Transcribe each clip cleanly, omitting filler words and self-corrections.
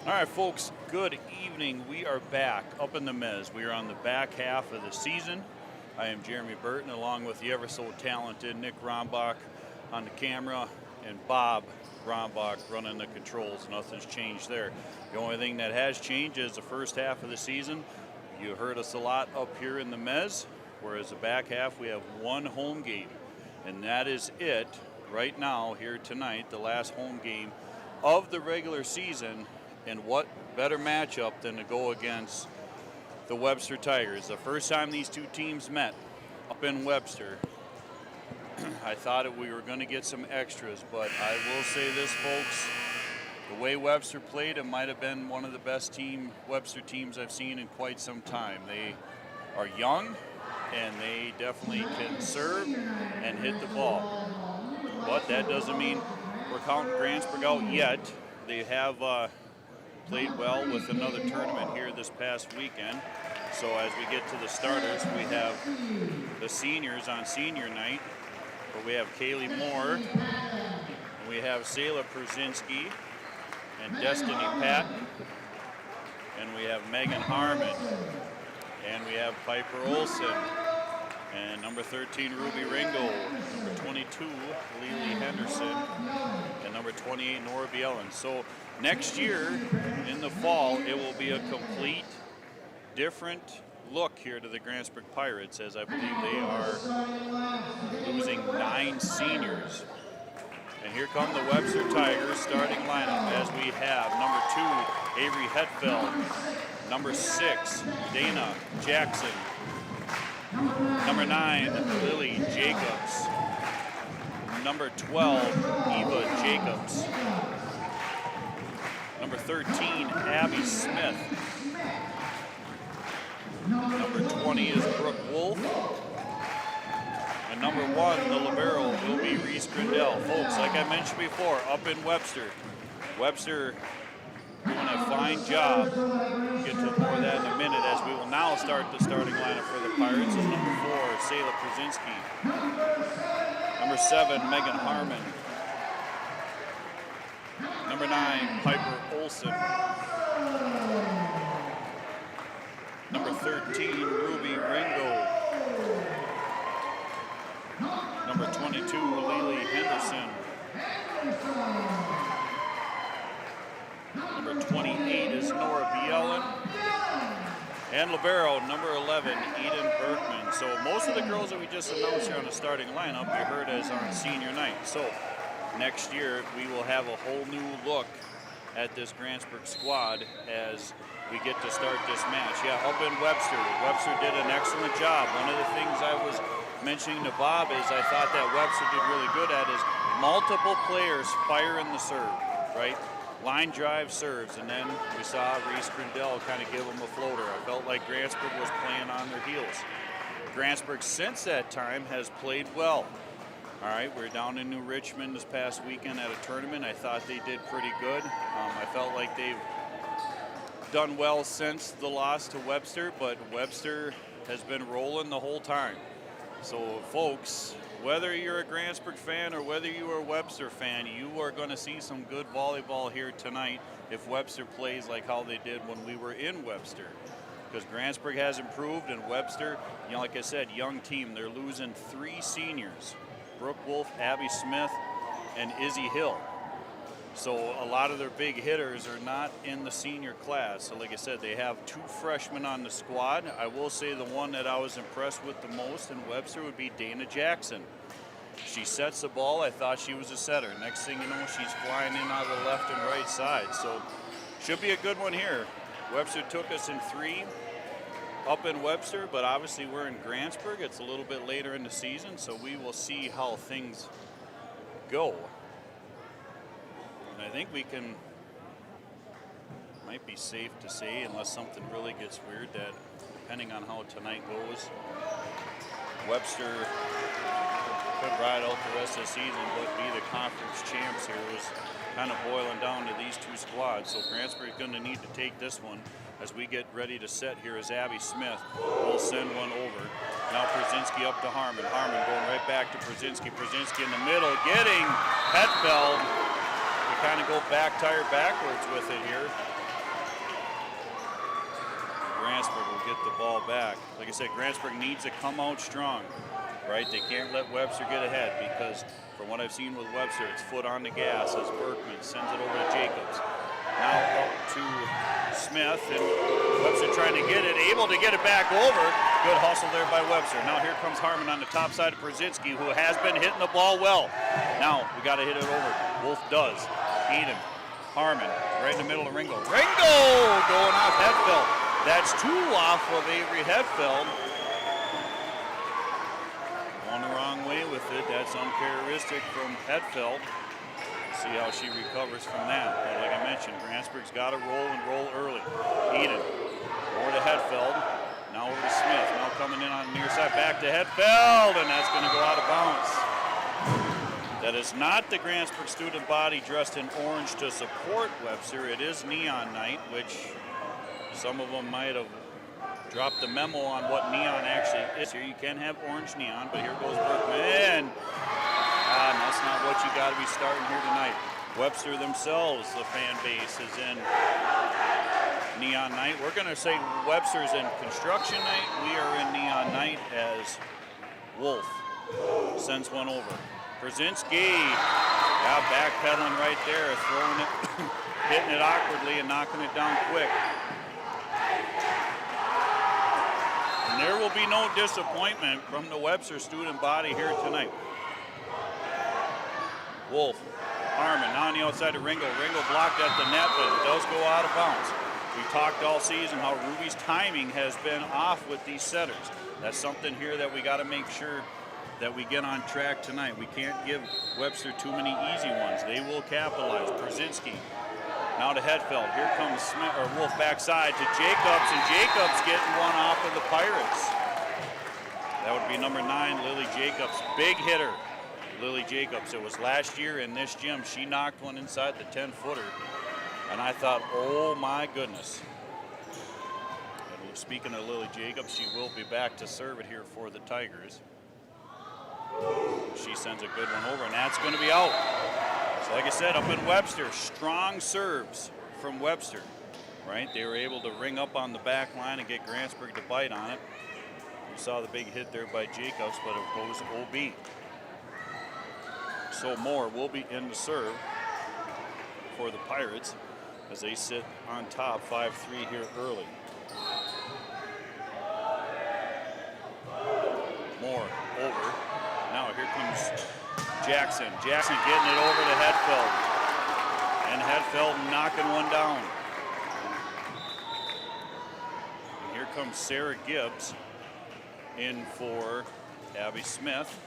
All right, folks, good evening. We are back up in the Mez. We are on the back half of the season. I am Jeremy Burton, along with the ever so talented Nick Rombach on the camera and Bob Rombach running the controls. Nothing's changed there. The only thing that has changed is the first half of the season. You heard us a lot up here in the Mez, whereas the back half we have one home game, and that is it right now here tonight, the last home game of the regular season. And what better matchup than to go against the Webster Tigers? The first time these two teams met up in Webster, I thought we were going to get some extras, but I will say this, folks, the way Webster played, it might have been one of the best Webster teams I've seen in quite some time. They are young, and they definitely can serve and hit the ball. But that doesn't mean we're counting Grantsburg out yet. They have played well with another tournament here this past weekend. So as we get to the starters, we have the seniors on senior night, where we have Kaylee Moore, and we have Sayla Przinski, and Destiny Patton, and we have Megan Harmon, and we have Piper Olson, and number 13, Ruby Ringo, number 22, Lily Henderson, and number 28, Nora Bielen. So next year, in the fall, it will be a complete different look here to the Grantsburg Pirates, as I believe they are losing 9 seniors. And here come the Webster Tigers starting lineup, as we have number 2, Avery Hetfeld, number 6, Dana Jackson, number 9, Lily Jacobs, number 12, Eva Jacobs, number 13, Abby Smith, number 20 is Brooke Wolf, and number 1, the libero, will be Reese Grindell. Folks, like I mentioned before, up in Webster doing a fine job. We'll get to more of that in a minute, as we will now start the starting lineup for the Pirates. Is number 4, Sayla Przinski, number 7, Megan Harmon, number 9, Piper Olson, number 13, Ruby Ringo, number 22, Lily Henderson, number 28 is Nora Bielen, and libero, number 11, Eden Berkman. So most of the girls that we just announced here on the starting lineup, you heard as on senior night. So next year, we will have a whole new look at this Grantsburg squad as we get to start this match. Yeah, up in Webster did an excellent job. One of the things I was mentioning to Bob is I thought that Webster did really good at is multiple players firing the serve, right? Line drive serves, and then we saw Reese Grindell kind of give them a floater. I felt like Grantsburg was playing on their heels. Grantsburg since that time has played well. All right, we're down in New Richmond this past weekend at a tournament. I thought they did pretty good. I felt like they've done well since the loss to Webster, but Webster has been rolling the whole time. So, folks, whether you're a Grantsburg fan or whether you are a Webster fan, you are going to see some good volleyball here tonight if Webster plays like how they did when we were in Webster. Because Grantsburg has improved, and Webster, you know, like I said, young team. They're losing 3 seniors. Brooke Wolf, Abby Smith, and Izzy Hill. So a lot of their big hitters are not in the senior class. So like I said, they have 2 freshmen on the squad. I will say the one that I was impressed with the most in Webster would be Dana Jackson. She sets the ball. I thought she was a setter. Next thing you know, she's flying in on the left and right side. So should be a good one here. Webster took us in 3 up in Webster, but obviously we're in Grantsburg. It's a little bit later in the season, so we will see how things go. And I think we can, might be safe to say, unless something really gets weird, that depending on how tonight goes, Webster could ride out the rest of the season, but be the conference champs here. Is kind of boiling down to these 2 squads. So Grantsburg is going to need to take this one. As we get ready to set here is Abby Smith. We'll send one over. Now Przinski up to Harmon. Harmon going right back to Przinski. Przinski in the middle, getting Hetfeld to kind of go tire backwards with it here. Grantsburg will get the ball back. Like I said, Grantsburg needs to come out strong, right? They can't let Webster get ahead because from what I've seen with Webster, it's foot on the gas as Berkman sends it over to Jacobs. Now up to Smith, and Webster trying to get it, able to get it back over. Good hustle there by Webster. Now here comes Harmon on the top side of Brzezinski, who has been hitting the ball well. Now we got to hit it over. Wolf does. Eden, Harmon, right in the middle of Ringo. Ringo going off Hetfeld. That's 2 off of Avery Hetfeld. Going the wrong way with it. That's uncharacteristic from Hetfeld. See how she recovers from that. But like I mentioned, Grantsburg's got to roll and roll early. Eden, over to Hetfeld. Now over to Smith. Now coming in on the near side. Back to Hetfeld, and that's going to go out of bounds. That is not the Grantsburg student body dressed in orange to support Webster. It is neon night, which some of them might have dropped the memo on what neon actually is. Here you can have orange neon, but here goes Berkman. And that's not what you got to be starting here tonight. Webster themselves, the fan base, is in neon night. We're going to say Webster's in construction night. We are in neon night as Wolf sends one over. Brzezinski, backpedaling right there, throwing it, hitting it awkwardly and knocking it down quick. And there will be no disappointment from the Webster student body here tonight. Wolf, Harmon, now on the outside of Ringo. Ringo blocked at the net, but it does go out of bounds. We talked all season how Ruby's timing has been off with these setters. That's something here that we got to make sure that we get on track tonight. We can't give Webster too many easy ones. They will capitalize. Brzezinski, now to Hetfeld. Here comes Smith, or Wolf backside to Jacobs, and Jacobs getting one off of the Pirates. That would be number 9, Lily Jacobs. Big hitter. Lily Jacobs. It was last year in this gym. She knocked one inside the 10-footer, and I thought, oh my goodness. And speaking of Lily Jacobs, she will be back to serve it here for the Tigers. She sends a good one over, and that's going to be out. So like I said, up in Webster, strong serves from Webster, right? They were able to ring up on the back line and get Grantsburg to bite on it. You saw the big hit there by Jacobs, but it goes OB. So Moore will be in to serve for the Pirates as they sit on top 5-3 here early. Moore over. Now here comes Jackson. Jackson getting it over to Hetfeld. And Hetfeld knocking one down. And here comes Sarah Gibbs in for Abby Smith.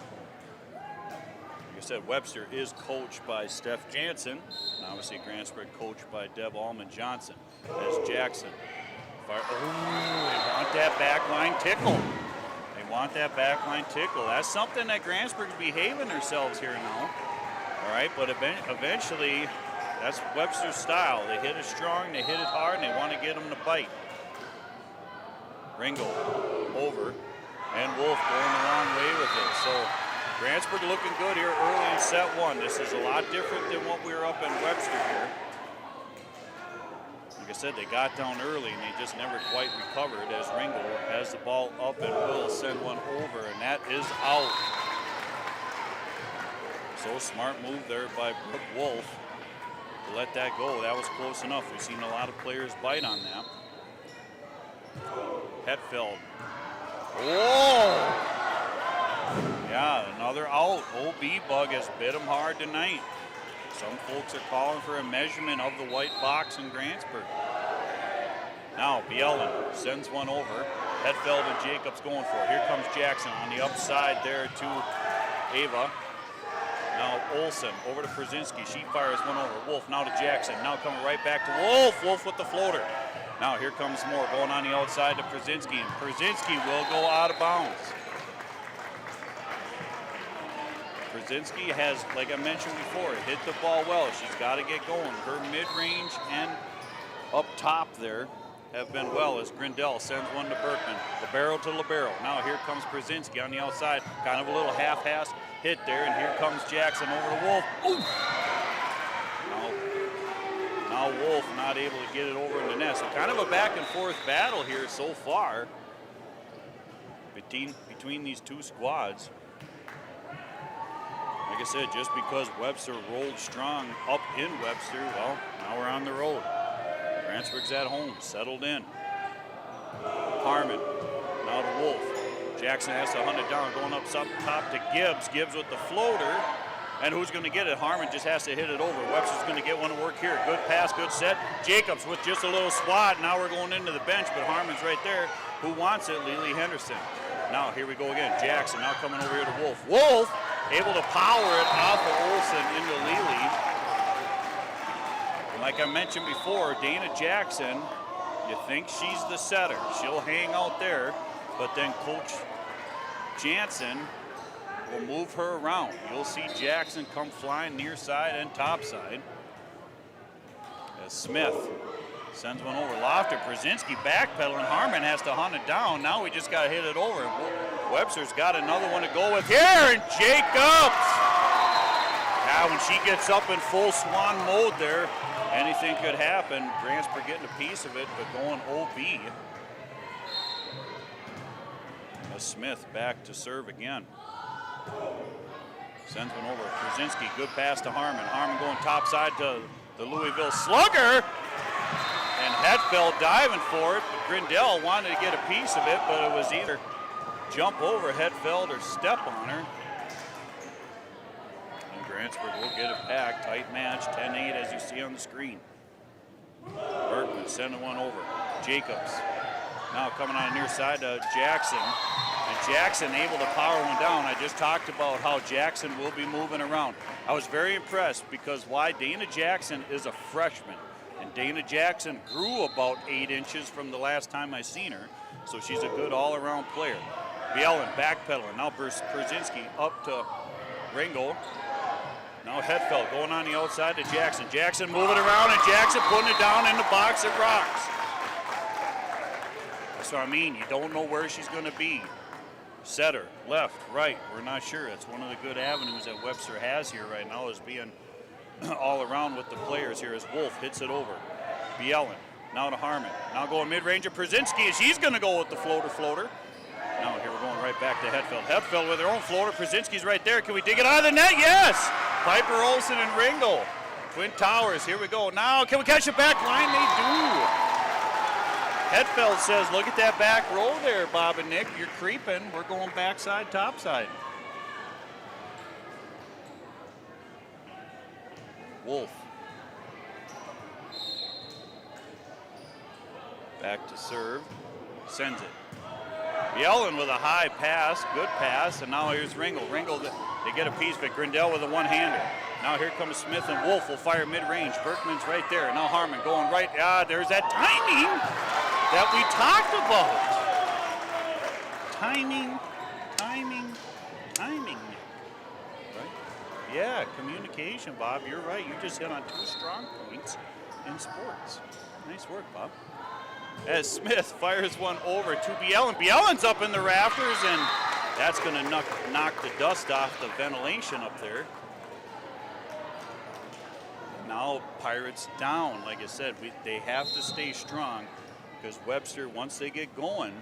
Like I said, Webster is coached by Steph Jansen. And obviously Grantsburg coached by Deb Allman Johnson. As Jackson. They want that back line tickle. Want that backline tickle. That's something that Grantsburg's behaving themselves here now. All right, but eventually, that's Webster's style. They hit it strong, they hit it hard, and they want to get them to bite. Ringo over, and Wolf going the wrong way with it. So Grantsburg looking good here early in set 1. This is a lot different than what we were up in Webster here. Like I said, they got down early and they just never quite recovered as Ringo has the ball up and will send one over, and that is out. So smart move there by Brooke Wolf to let that go. That was close enough. We've seen a lot of players bite on that. Hetfeld. Whoa! Yeah, another out. OB bug has bit him hard tonight. Some folks are calling for a measurement of the white box in Grantsburg. Now Bielen sends one over. Hetfeld and Jacobs going for it. Here comes Jackson on the upside there to Ava. Now Olsen over to Brzezinski. She fires one over. Wolf now to Jackson. Now coming right back to Wolf. Wolf with the floater. Now here comes Moore going on the outside to Brzezinski. And Brzezinski will go out of bounds. Brzezinski has, like I mentioned before, hit the ball well. She's got to get going. Her mid-range and up top there have been well as Grindell sends one to Berkman. Libero to Libero. Now here comes Brzezinski on the outside. Kind of a little half-ass hit there, and here comes Jackson over to Wolf. Ooh. Now Now Wolf not able to get it over in the net. So kind of a back and forth battle here so far between these two squads. Like I said, just because Webster rolled strong up in Webster, well, now we're on the road. Grantsburg's at home, settled in. Harmon, now to Wolf. Jackson has to hunt it down, going up top to Gibbs. Gibbs with the floater. And who's going to get it? Harmon just has to hit it over. Webster's going to get one to work here. Good pass, good set. Jacobs with just a little swat. Now we're going into the bench, but Harmon's right there. Who wants it? Lily Henderson. Now here we go again. Jackson now coming over here to Wolf. Wolf able to power it off of Olsen into Lily. And like I mentioned before, Dana Jackson, you think she's the setter. She'll hang out there, but then Coach Jansen will move her around. You'll see Jackson come flying near side and top side. As Smith sends one over. Lofter, Brzezinski backpedaling. Harmon has to hunt it down. Now we just got to hit it over. Webster's got another one to go with here, and Jacobs! Now when she gets up in full swan mode there, anything could happen. Grantsburg getting a piece of it, but going OB. As Smith back to serve again. Sends one over. Brzezinski, good pass to Harmon. Harmon going top side to the Louisville Slugger. And Hetfeld diving for it, but Grindell wanted to get a piece of it, but it was either jump over Hetfeld or step on her. And Grantsburg will get it back. Tight match, 10-8 as you see on the screen. Berkman sending one over. Jacobs now coming on the near side to Jackson. And Jackson able to power one down. I just talked about how Jackson will be moving around. I was very impressed because why? Dana Jackson is a freshman. And Dana Jackson grew about 8 inches from the last time I seen her. So she's a good all-around player. Bielen backpedaling. Now Brzezinski up to Ringel. Now Hetfeld going on the outside to Jackson. Jackson moving around and Jackson putting it down in the box. It rocks. That's what I mean. You don't know where she's going to be. Setter, left, right, we're not sure. That's one of the good avenues that Webster has here right now is being all around with the players here as Wolf hits it over. Bielen, now to Harmon. Now going mid-range of Brzezinski, and she's going to go with the floater. Now here we're going right back to Hetfeld. Hetfeld with her own floater. Brzezinski's right there. Can we dig it out of the net? Yes! Piper Olsen and Ringel. Twin Towers, here we go. Now can we catch it back line? They do. Hetfeld says, look at that back row there, Bob and Nick. You're creeping. We're going backside, topside. Wolf. Back to serve. Sends it. Bielen with a high pass. Good pass. And now here's Ringel. Ringel, they get a piece, but Grindell with a one-hander. Now here comes Smith and Wolf will fire mid-range. Berkman's right there. Now Harmon going right. There's that timing that we talked about. Timing. Right? Yeah, communication, Bob. You're right. You just hit on 2 strong points in sports. Nice work, Bob. As Smith fires one over to Bielen. Bielen's up in the rafters, and that's going to knock the dust off the ventilation up there. Now Pirates down. Like I said, they have to stay strong because Webster, once they get going,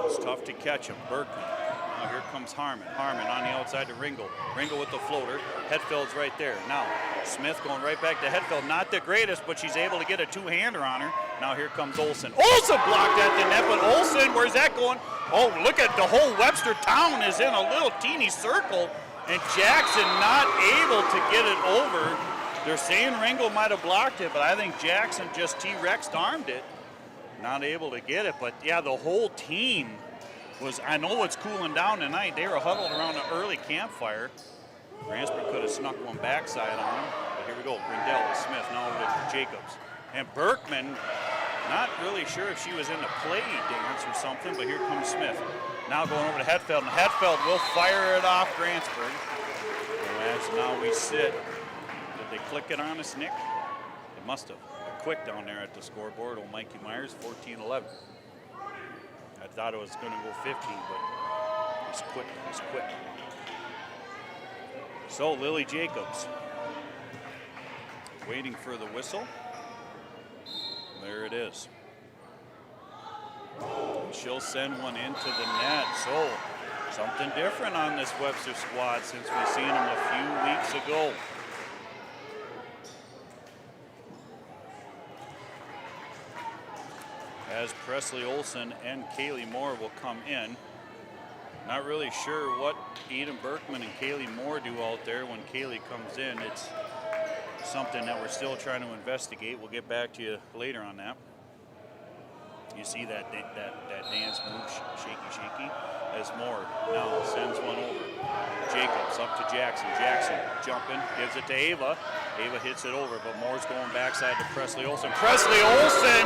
it's tough to catch them. Berkman. Now here comes Harmon. Harmon on the outside to Ringel. Ringel with the floater. Hetfeld's right there. Now Smith going right back to Hetfeld. Not the greatest, but she's able to get a 2-hander on her. Now here comes Olsen. Olsen blocked at the net, but Olsen, where's that going? Oh, look at the whole Webster town is in a little teeny circle, and Jackson not able to get it over. They're saying Ringel might have blocked it, but I think Jackson just T-Rex'd armed it. Not able to get it, but yeah, the whole team was, I know it's cooling down tonight. They were huddled around an early campfire. Grantsburg could have snuck one backside on them, but here we go. Grindell with Smith, now over to Jacobs. And Berkman, not really sure if she was in the play dance or something, but here comes Smith. Now going over to Hetfeld, and Hetfeld will fire it off Grantsburg. And as now we sit. Did they click it on us, Nick? They must have. They're quick down there at the scoreboard. Old Mikey Myers, 14-11. I thought it was going to go 15, but he's quick. He's quick. So Lily Jacobs Waiting for the whistle. There it is. She'll send one into the net. So something different on this Webster squad since we've seen them a few weeks ago. As Presley Olson and Kaylee Moore will come in. Not really sure what Eden Berkman and Kaylee Moore do out there when Kaylee comes in. It's something that we're still trying to investigate. We'll get back to you later on that. You see that dance move, shaky, as Moore now sends one over. Jacobs up to Jackson. Jackson jumping, gives it to Ava. Ava hits it over, but Moore's going backside to Presley Olson. Presley Olson,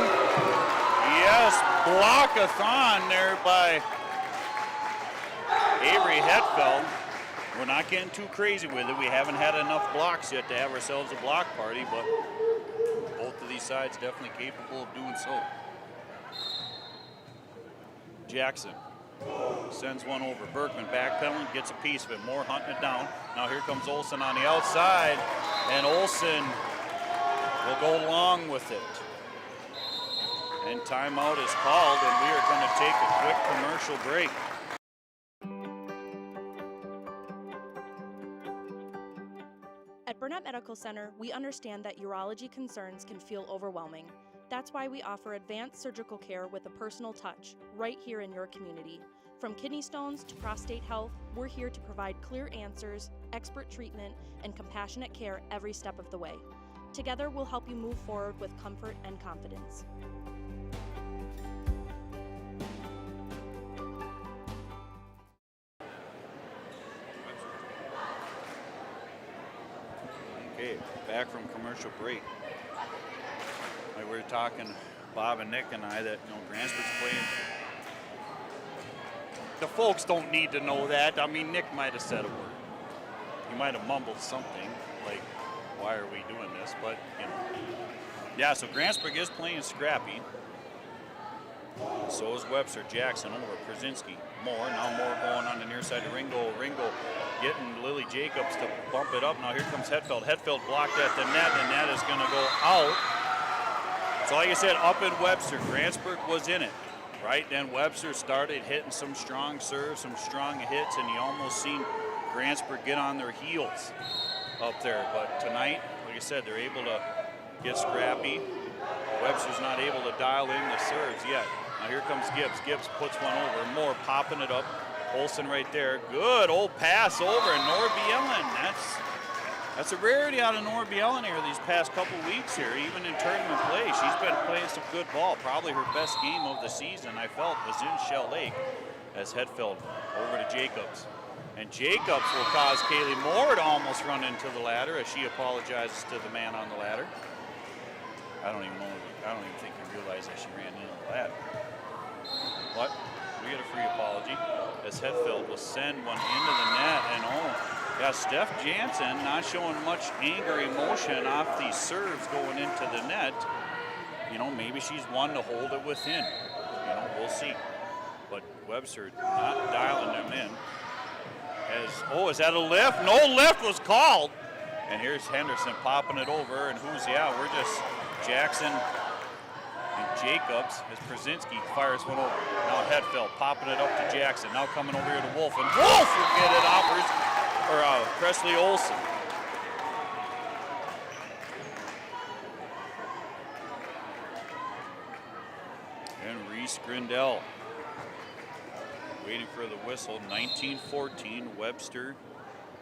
yes, block-a-thon there by Avery Hetfeld. We're not getting too crazy with it. We haven't had enough blocks yet to have ourselves a block party, but both of these sides definitely capable of doing so. Jackson sends one over. Berkman backpedaling, gets a piece of it. Moore hunting it down. Now here comes Olson on the outside, and Olson will go long with it. And timeout is called, and we are going to take a quick commercial break. At Burnett Medical Center, we understand that urology concerns can feel overwhelming. That's why we offer advanced surgical care with a personal touch, right here in your community. From kidney stones to prostate health, we're here to provide clear answers, expert treatment, and compassionate care every step of the way. Together, we'll help you move forward with comfort and confidence. Okay, back from commercial break. Like we were talking, Bob and Nick and I, that Grantsburg's playing. The folks don't need to know that. I mean, Nick might have said a word. He might have mumbled something like, "Why are we doing this?" But yeah. So Grantsburg is playing scrappy. So is Webster. Jackson over Przinski. Moore. Now Moore going on the near side to Ringo. Ringo getting Lily Jacobs to bump it up. Now here comes Hetfeld. Hetfeld blocked at the net, and that is going to go out. So like I said, up in Webster, Grantsburg was in it, right? Then Webster started hitting some strong serves, some strong hits, and you almost seen Grantsburg get on their heels up there. But tonight, like I said, they're able to get scrappy. Webster's not able to dial in the serves yet. Now here comes Gibbs. Gibbs puts one over. Moore popping it up. Olson right there. Good old pass over. And Norby Ellen. That's a rarity out of Norby Ellen here these past couple weeks here, even in tournament play. She's been playing some good ball. Probably her best game of the season, I felt, was in Shell Lake as Hetfeld over to Jacobs. And Jacobs will cause Kaylee Moore to almost run into the ladder as she apologizes to the man on the ladder. I don't even think he realized that she ran into the ladder. But we get a free apology as Hetfeld will send one into the net, and yeah, Steph Jansen not showing much anger, emotion off these serves going into the net. Maybe she's one to hold it within. We'll see. But Webster not dialing them in. Is that a lift? No lift was called. And here's Henderson popping it over, and we're just Jackson and Jacobs as Przinski fires one over. Now Hetfeld popping it up to Jackson. Now coming over here to Wolf, and Wolf will get it off Presley Olson. And Reese Grindell waiting for the whistle. 19-14, Webster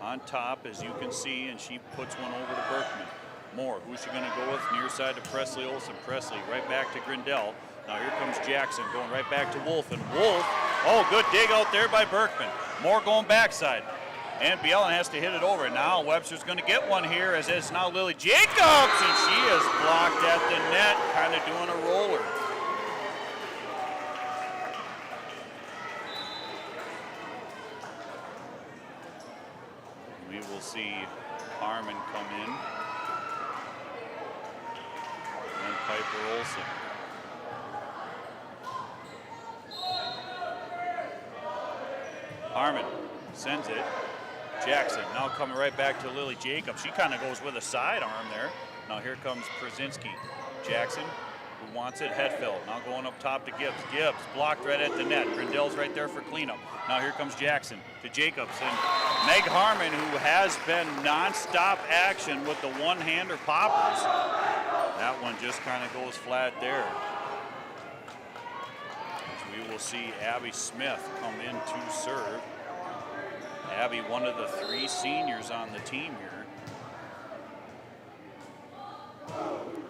on top, as you can see, and she puts one over to Berkman. Moore, who's she going to go with? Near side to Presley Olson. Presley right back to Grindell. Now here comes Jackson going right back to Wolf, and Wolf, good dig out there by Berkman. Moore going backside. And Bielen has to hit it over. Now Webster's going to get one here, as it's now Lily Jacobs, and she is blocked at the net, kind of doing a roller. We will see Harmon come in. And Piper Olson. Harmon sends it. Jackson now coming right back to Lily Jacobs. She kind of goes with a sidearm there. Now here comes Przinski. Jackson, who wants it, Hetfield. Now going up top to Gibbs. Gibbs blocked right at the net. Grindell's right there for cleanup. Now here comes Jackson to Jacobs. And Meg Harmon, who has been nonstop action with the one-hander poppers. That one just kind of goes flat there. As we will see Abby Smith come in to serve. Abby, one of the 3 seniors on the team here.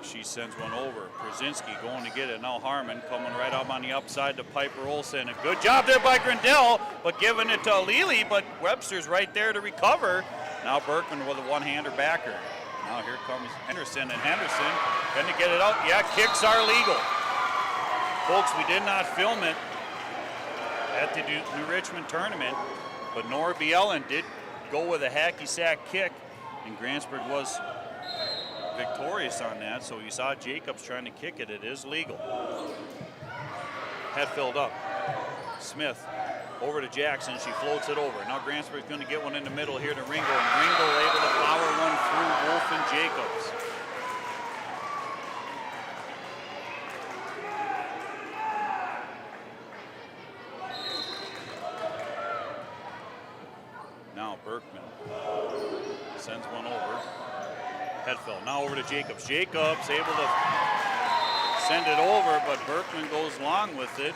She sends one over. Przinski going to get it. Now Harmon coming right up on the upside to Piper Olsen. A good job there by Grindell, but giving it to Lely, but Webster's right there to recover. Now Berkman with a one-hander backer. Now here comes Henderson, and Henderson going to get it out. Yeah, kicks are legal. Folks, we did not film it at the New Richmond tournament, but Nora Bielen did go with a hacky sack kick, and Grantsburg was victorious on that. So you saw Jacobs trying to kick it. It is legal. Hetfield up. Smith over to Jackson. She floats it over. Now Grantsburg's going to get one in the middle here to Ringo, and Ringo able to power one through Wolf and Jacobs. Now Berkman sends one over. Hetfield now over to Jacobs. Jacobs able to send it over, but Berkman goes long with it.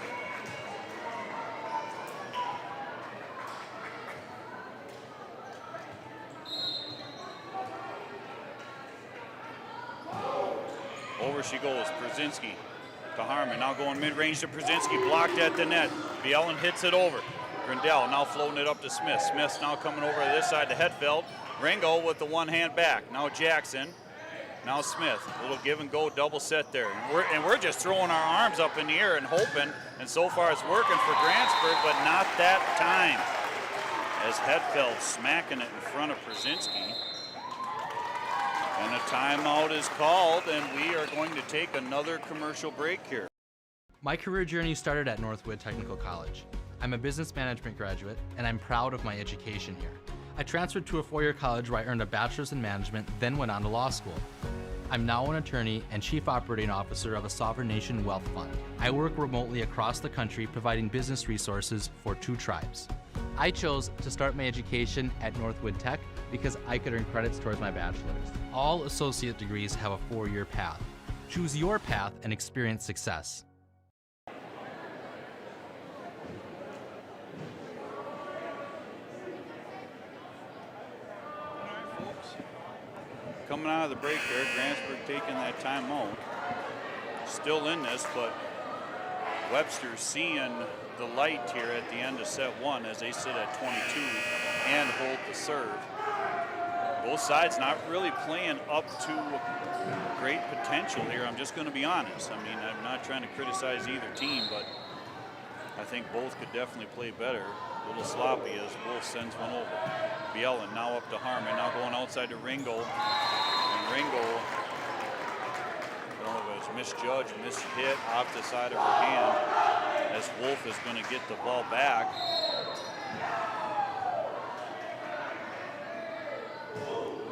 Over she goes. Przinski to Harmon. Now going mid-range to Przinski. Blocked at the net. Bielen hits it over. Grindell now floating it up to Smith. Smith's now coming over to this side to Hetfield. Ringo with the one hand back. Now Jackson. Now Smith. A little give and go double set there. And we're just throwing our arms up in the air and hoping. And so far it's working for Grantsburg, but not that time. As Hetfield smacking it in front of Przinski. And a timeout is called, and we are going to take another commercial break here. My career journey started at Northwood Technical College. I'm a business management graduate, and I'm proud of my education here. I transferred to a four-year college where I earned a bachelor's in management, then went on to law school. I'm now an attorney and chief operating officer of a sovereign nation wealth fund. I work remotely across the country providing business resources for 2 tribes. I chose to start my education at Northwood Tech because I could earn credits towards my bachelor's. All associate degrees have a 4-year path. Choose your path and experience success. Coming out of the break there, Grantsburg taking that timeout. Still in this, but Webster seeing the light here at the end of set 1 as they sit at 22 and hold the serve. Both sides not really playing up to great potential here. I'm just going to be honest. I mean, I'm not trying to criticize either team, but I think both could definitely play better. A little sloppy as Wolf sends one over. Bielen now up to Harmon, now going outside to Ringo. And Ringo, I don't know if it was misjudged, mishit off the side of her hand as Wolf is going to get the ball back.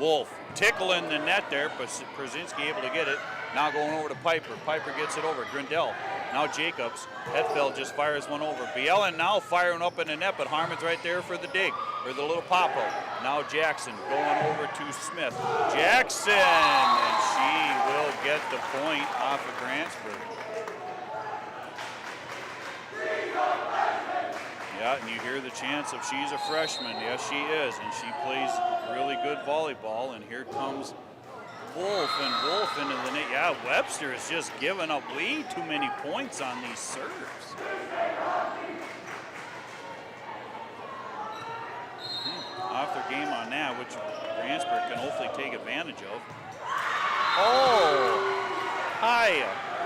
Wolf tickling the net there, but Przinski able to get it. Now going over to Piper. Piper gets it over. Grindell. Now Jacobs. Hetfield just fires one over. Bielen now firing up in the net, but Harmon's right there for the dig, or the little pop-up. Now Jackson going over to Smith. Jackson! And she will get the point off of Grantsburg. Yeah, and you hear the chants of she's a freshman. Yes, she is, and she plays really good volleyball. And here comes Wolf, and Wolf into the net. Yeah, Webster is just giving up way too many points on these serves. Off their game on that, which Grantsburg can hopefully take advantage of. Oh, hi.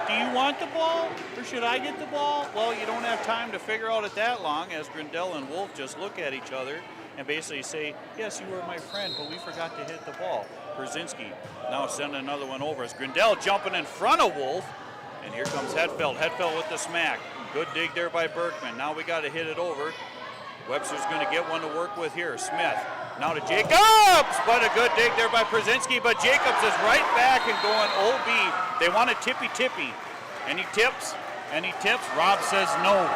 Do you want the ball, or should I get the ball? Well, you don't have time to figure out it that long, as Grindell and Wolf just look at each other and basically say, yes, you were my friend, but we forgot to hit the ball. Przinski now sending another one over as Grindell jumping in front of Wolf. And here comes Hetfield. Hetfield with the smack. Good dig there by Berkman. Now we got to hit it over. Webster's going to get one to work with here. Smith Now to Jacobs, but a good dig there by Przinski, but Jacobs is right back and going OB. They want a tippy-tippy. Any tips? Any tips? Rob says no.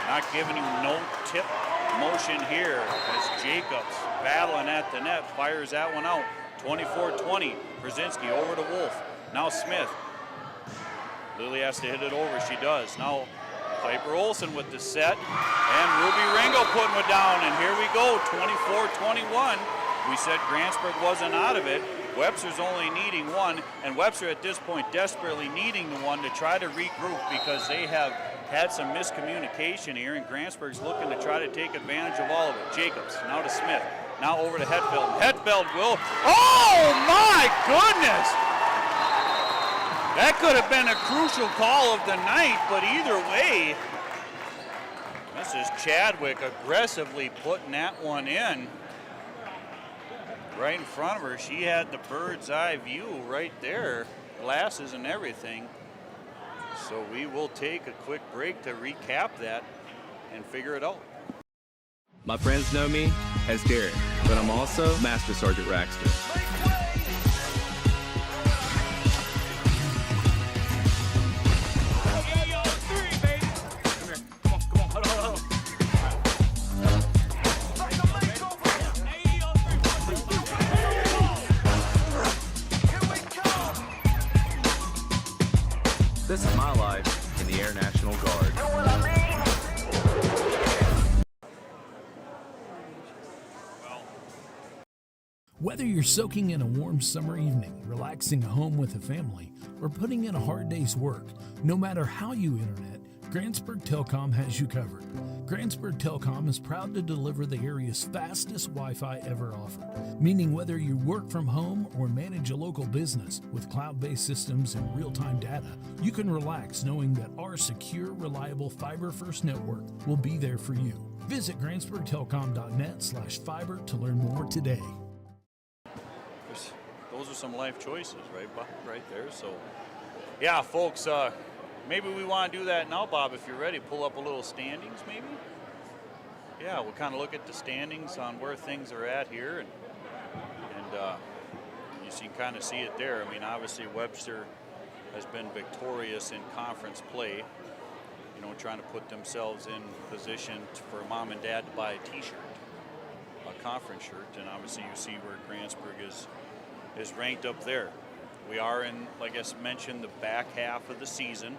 Not giving you no tip motion here as Jacobs battling at the net, fires that one out. 24-20, Przinski over to Wolf. Now Smith. Lily has to hit it over, she does. Now Piper Olsen with the set, and Ruby Ringo putting it down, and here we go, 24-21. We said Grantsburg wasn't out of it. Webster's only needing one, and Webster at this point desperately needing the one to try to regroup because they have had some miscommunication here, and Grantsburg's looking to try to take advantage of all of it. Jacobs, now to Smith, now over to Hetfeld. Hetfeld will, oh my goodness! That could have been a crucial call of the night, but either way, this is Chadwick aggressively putting that one in. Right in front of her, she had the bird's eye view right there, glasses and everything. So we will take a quick break to recap that and figure it out. My friends know me as Derek, but I'm also Master Sergeant Raxter. This is my life in the Air National Guard. Whether you're soaking in a warm summer evening, relaxing at home with a family, or putting in a hard day's work, no matter how you internet, Grantsburg Telecom has you covered. Grantsburg Telecom is proud to deliver the area's fastest Wi-Fi ever offered, meaning whether you work from home or manage a local business with cloud-based systems and real-time data, you can relax knowing that our secure, reliable fiber-first network will be there for you. Visit grantsburgtelecom.net/fiber to learn more today. Those are some life choices, right there. So, yeah, folks, maybe we want to do that now, Bob, if you're ready. Pull up a little standings, maybe? Yeah, we'll kind of look at the standings on where things are at here, and you can kind of see it there. I mean, obviously Webster has been victorious in conference play, you know, trying to put themselves in position for mom and dad to buy a t-shirt, a conference shirt, and obviously you see where Grantsburg is ranked up there. We are in, like I mentioned, the back half of the season.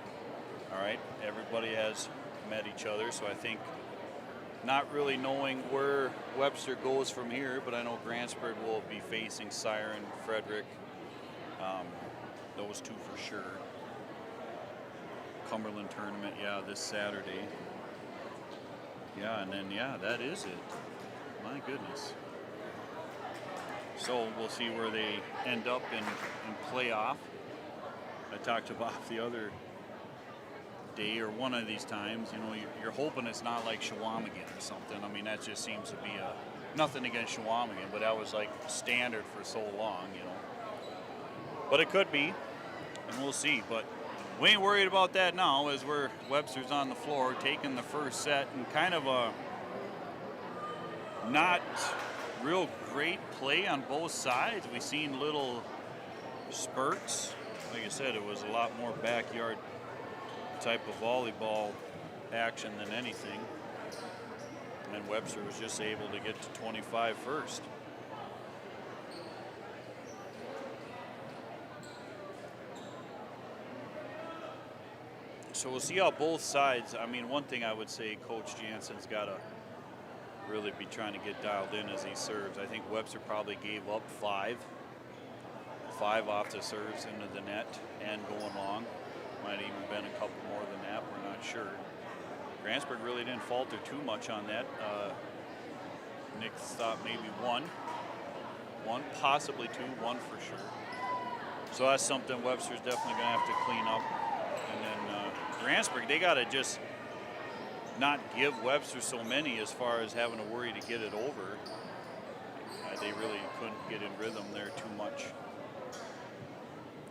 All right, everybody has met each other, so I think not really knowing where Webster goes from here, but I know Grantsburg will be facing Siren, Frederick, those two for sure. Cumberland tournament, yeah, this Saturday. Yeah, and then, yeah, that is it. My goodness. So we'll see where they end up in playoff. I talked about the other day, or one of these times, you know, you're hoping it's not like Shawamigan or something. I mean, that just seems to be nothing against Shawamigan, but that was like standard for so long, you know. But it could be, and we'll see. But we ain't worried about that now, as Webster's on the floor taking the first set, and kind of a not real great play on both sides. We've seen little spurts. Like I said, it was a lot more backyard type of volleyball action than anything. And Webster was just able to get to 25 first. So we'll see how both sides, I mean, one thing I would say, Coach Jansen's got to really be trying to get dialed in as he serves. I think Webster probably gave up five off the serves into the net and going long. Might even been a couple more than that, we're not sure. Grantsburg really didn't falter too much on that. Nick thought maybe one, possibly two, one for sure. So that's something Webster's definitely gonna have to clean up. And then Grantsburg, they gotta just not give Webster so many as far as having to worry to get it over. They really couldn't get in rhythm there too much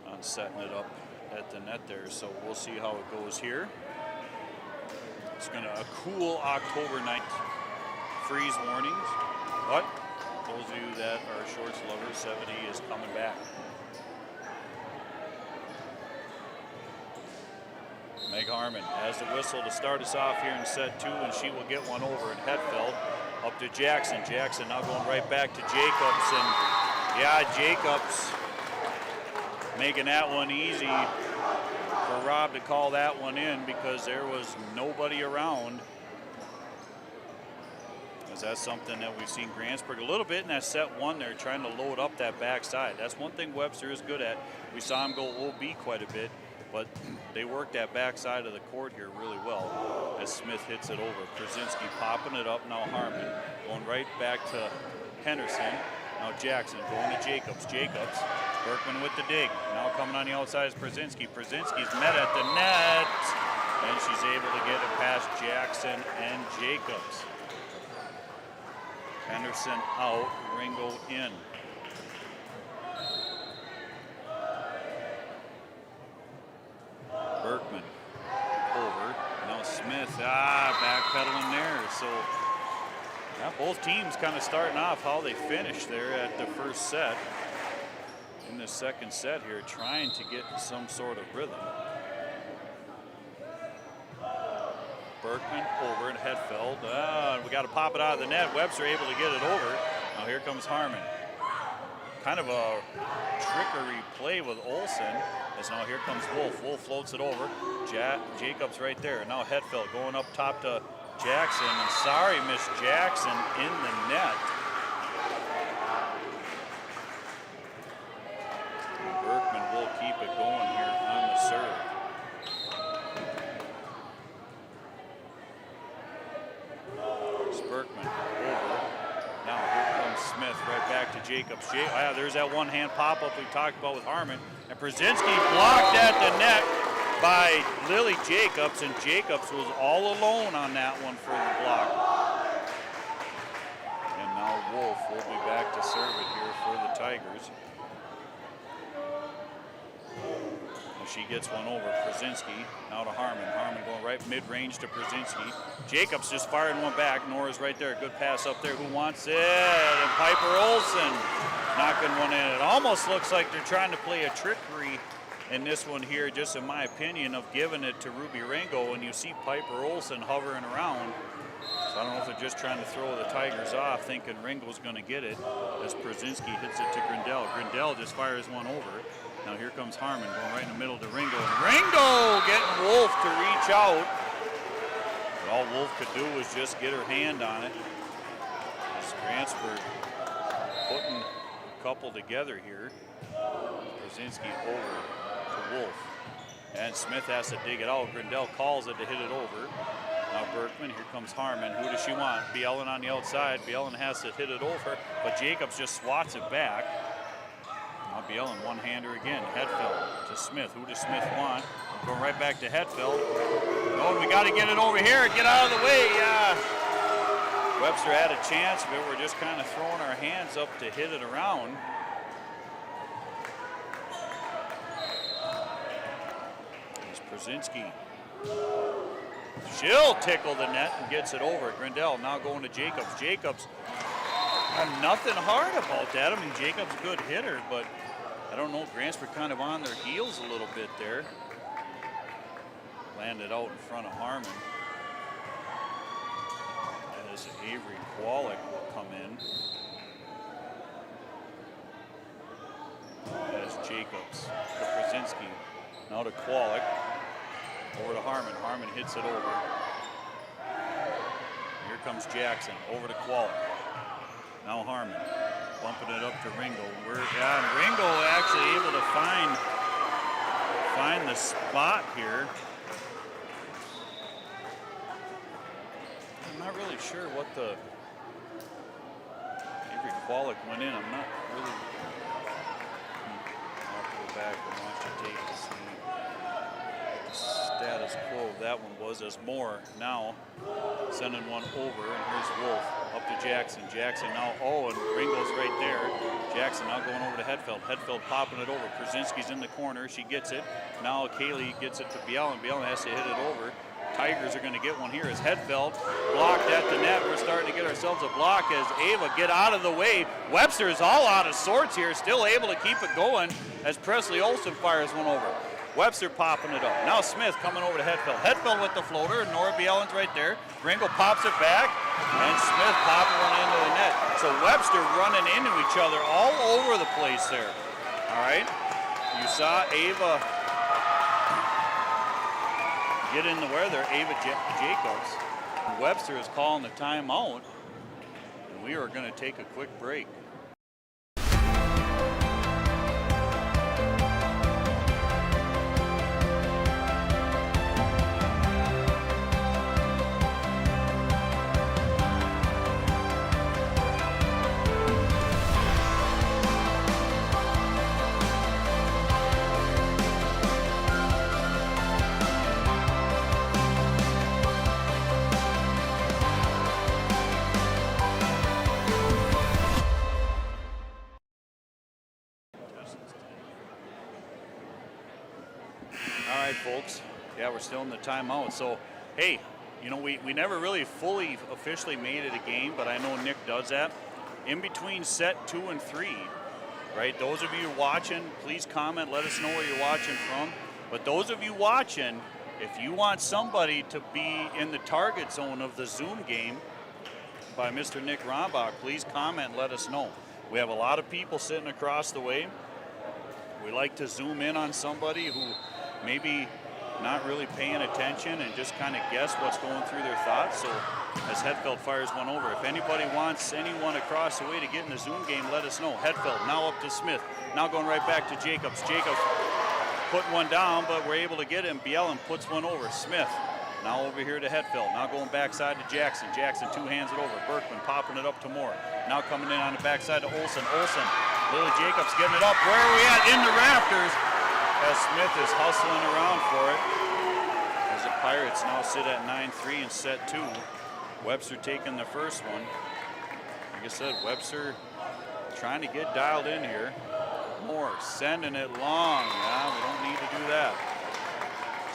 on setting it up at the net there. So we'll see how it goes here. It's a cool October night. Freeze warnings. What? those of you that are shorts lovers, 70 is coming back. Meg Harmon has the whistle to start us off here in set 2, and she will get one over. And Hetfeld up to Jackson. Jackson now going right back to Jacobs. And yeah, Jacobs making that one easy for Rob to call that one in because there was nobody around. Because that's something that we've seen Grantsburg a little bit in that set 1 there, trying to load up that backside. That's one thing Webster is good at. We saw him go OB quite a bit, but they worked that backside of the court here really well as Smith hits it over. Krasinski popping it up. Now Harmon going right back to Henderson. Now Jackson going to Jacobs. Jacobs, Berkman with the dig. Now coming on the outside is Brzezinski. Brzezinski's met at the net, and she's able to get it past Jackson and Jacobs. Henderson out, Ringo in. Berkman over. Now Smith, backpedaling there. So yeah, both teams kind of starting off how they finished there at the first set. In the second set here, trying to get some sort of rhythm. Berkman over and Hetfeld. We got to pop it out of the net. Webster able to get it over. Now here comes Harmon. Kind of a trickery play with Olsen. As now here comes Wolf. Wolf floats it over. Jacobs right there. Now Hetfeld going up top to Jackson. And sorry, Miss Jackson in the net. And Berkman will keep it going here on the serve. Berkman over. Now here comes Smith right back to Jacobs. There's that one-hand pop-up we talked about with Harmon. And Brzezinski blocked at the net by Lily Jacobs, and Jacobs was all alone on that one for the block. And now Wolf will be back to serve it here for the Tigers. She gets one over. Brzezinski now to Harmon. Harmon going right mid-range to Brzezinski. Jacobs just firing one back. Nora's right there. Good pass up there. Who wants it? And Piper Olsen knocking one in. It almost looks like they're trying to play a trickery in this one here, just in my opinion, of giving it to Ruby Ringo, and you see Piper Olsen hovering around. So I don't know if they're just trying to throw the Tigers off, thinking Ringo's going to get it, as Brzezinski hits it to Grindel. Grindel just fires one over. Now here comes Harmon going right in the middle to Ringo. And Ringo getting Wolf to reach out. But all Wolf could do was just get her hand on it. As Grantsburg putting a couple together here. Brzezinski over to Wolf. And Smith has to dig it out. Grindel calls it to hit it over. Now Berkman, here comes Harmon. Who does she want? Bielen on the outside. Bielen has to hit it over, but Jacobs just swats it back. Now Bielen, one-hander again. Hetfeld to Smith. Who does Smith want? Going right back to Hetfeld. Oh, we got to get it over here. Get out of the way. Webster had a chance, but we're just kind of throwing our hands up to hit it around. There's Brzezinski. She'll tickle the net and gets it over. Grindel now going to Jacobs. Jacobs, nothing hard about that. I mean, Jacobs a good hitter, but I don't know, Grantsburg kind of on their heels a little bit there. Landed out in front of Harmon. As Avery Kwolek will come in. As Jacobs to Brzezinski. Now to Kwolek. Over to Harmon. Harmon hits it over. Here comes Jackson. Over to Kwolek. Now Harmon. Bumping it up to Ringo. Ringo actually able to find the spot here. I'm not really sure what the Avery Kwolek went in. I'm not really. I'll have to go back and watch the tape to see what the status quo of that one was, as Moore now sending one over, and here's Wolf up to Jackson. Jackson now, and Ringo's right there. Jackson now going over to Hetfeld. Hetfeld popping it over. Brzezinski's in the corner. She gets it. Now Kaylee gets it to Bielen. Bielen has to hit it over. Tigers are going to get one here as Hedfeld blocked at the net. We're starting to get ourselves a block as Ava get out of the way. Webster is all out of sorts here, still able to keep it going as Presley Olsen fires one over. Webster popping it up. Now Smith coming over to Hedfeld. Hedfeld with the floater, and Nora Bielen's right there. Ringel pops it back, and Smith popping one into the net. So Webster running into each other all over the place there. All right, you saw Ava get in the wear there, Ava Jacobs. Webster is calling the timeout, and we are going to take a quick break. All right, folks. Yeah, we're still in the timeout. So, hey, you know, we never really fully officially made it a game, but I know Nick does that. In between set 2 and 3, right? Those of you watching, please comment. Let us know where you're watching from. But those of you watching, if you want somebody to be in the target zone of the Zoom game by Mr. Nick Rombach, please comment. Let us know. We have a lot of people sitting across the way. We like to zoom in on somebody who maybe not really paying attention and just kind of guess what's going through their thoughts. So as Hedfeld fires one over, if anybody wants anyone across the way to get in the Zoom game, let us know. Hedfeld now up to Smith, now going right back to Jacobs. Jacobs putting one down, but we're able to get him. Bielen puts one over. Smith now over here to Hedfeld, now going backside to Jackson. Jackson two hands it over. Berkman popping it up to Moore. Now coming in on the backside to Olsen. Olsen, Lily Jacobs getting it up. Where are we at? In the rafters. As Smith is hustling around for it. As the Pirates now sit at 9-3 in set 2. Webster taking the first one. Like I said, Webster trying to get dialed in here. Moore sending it long. Yeah, we don't need to do that.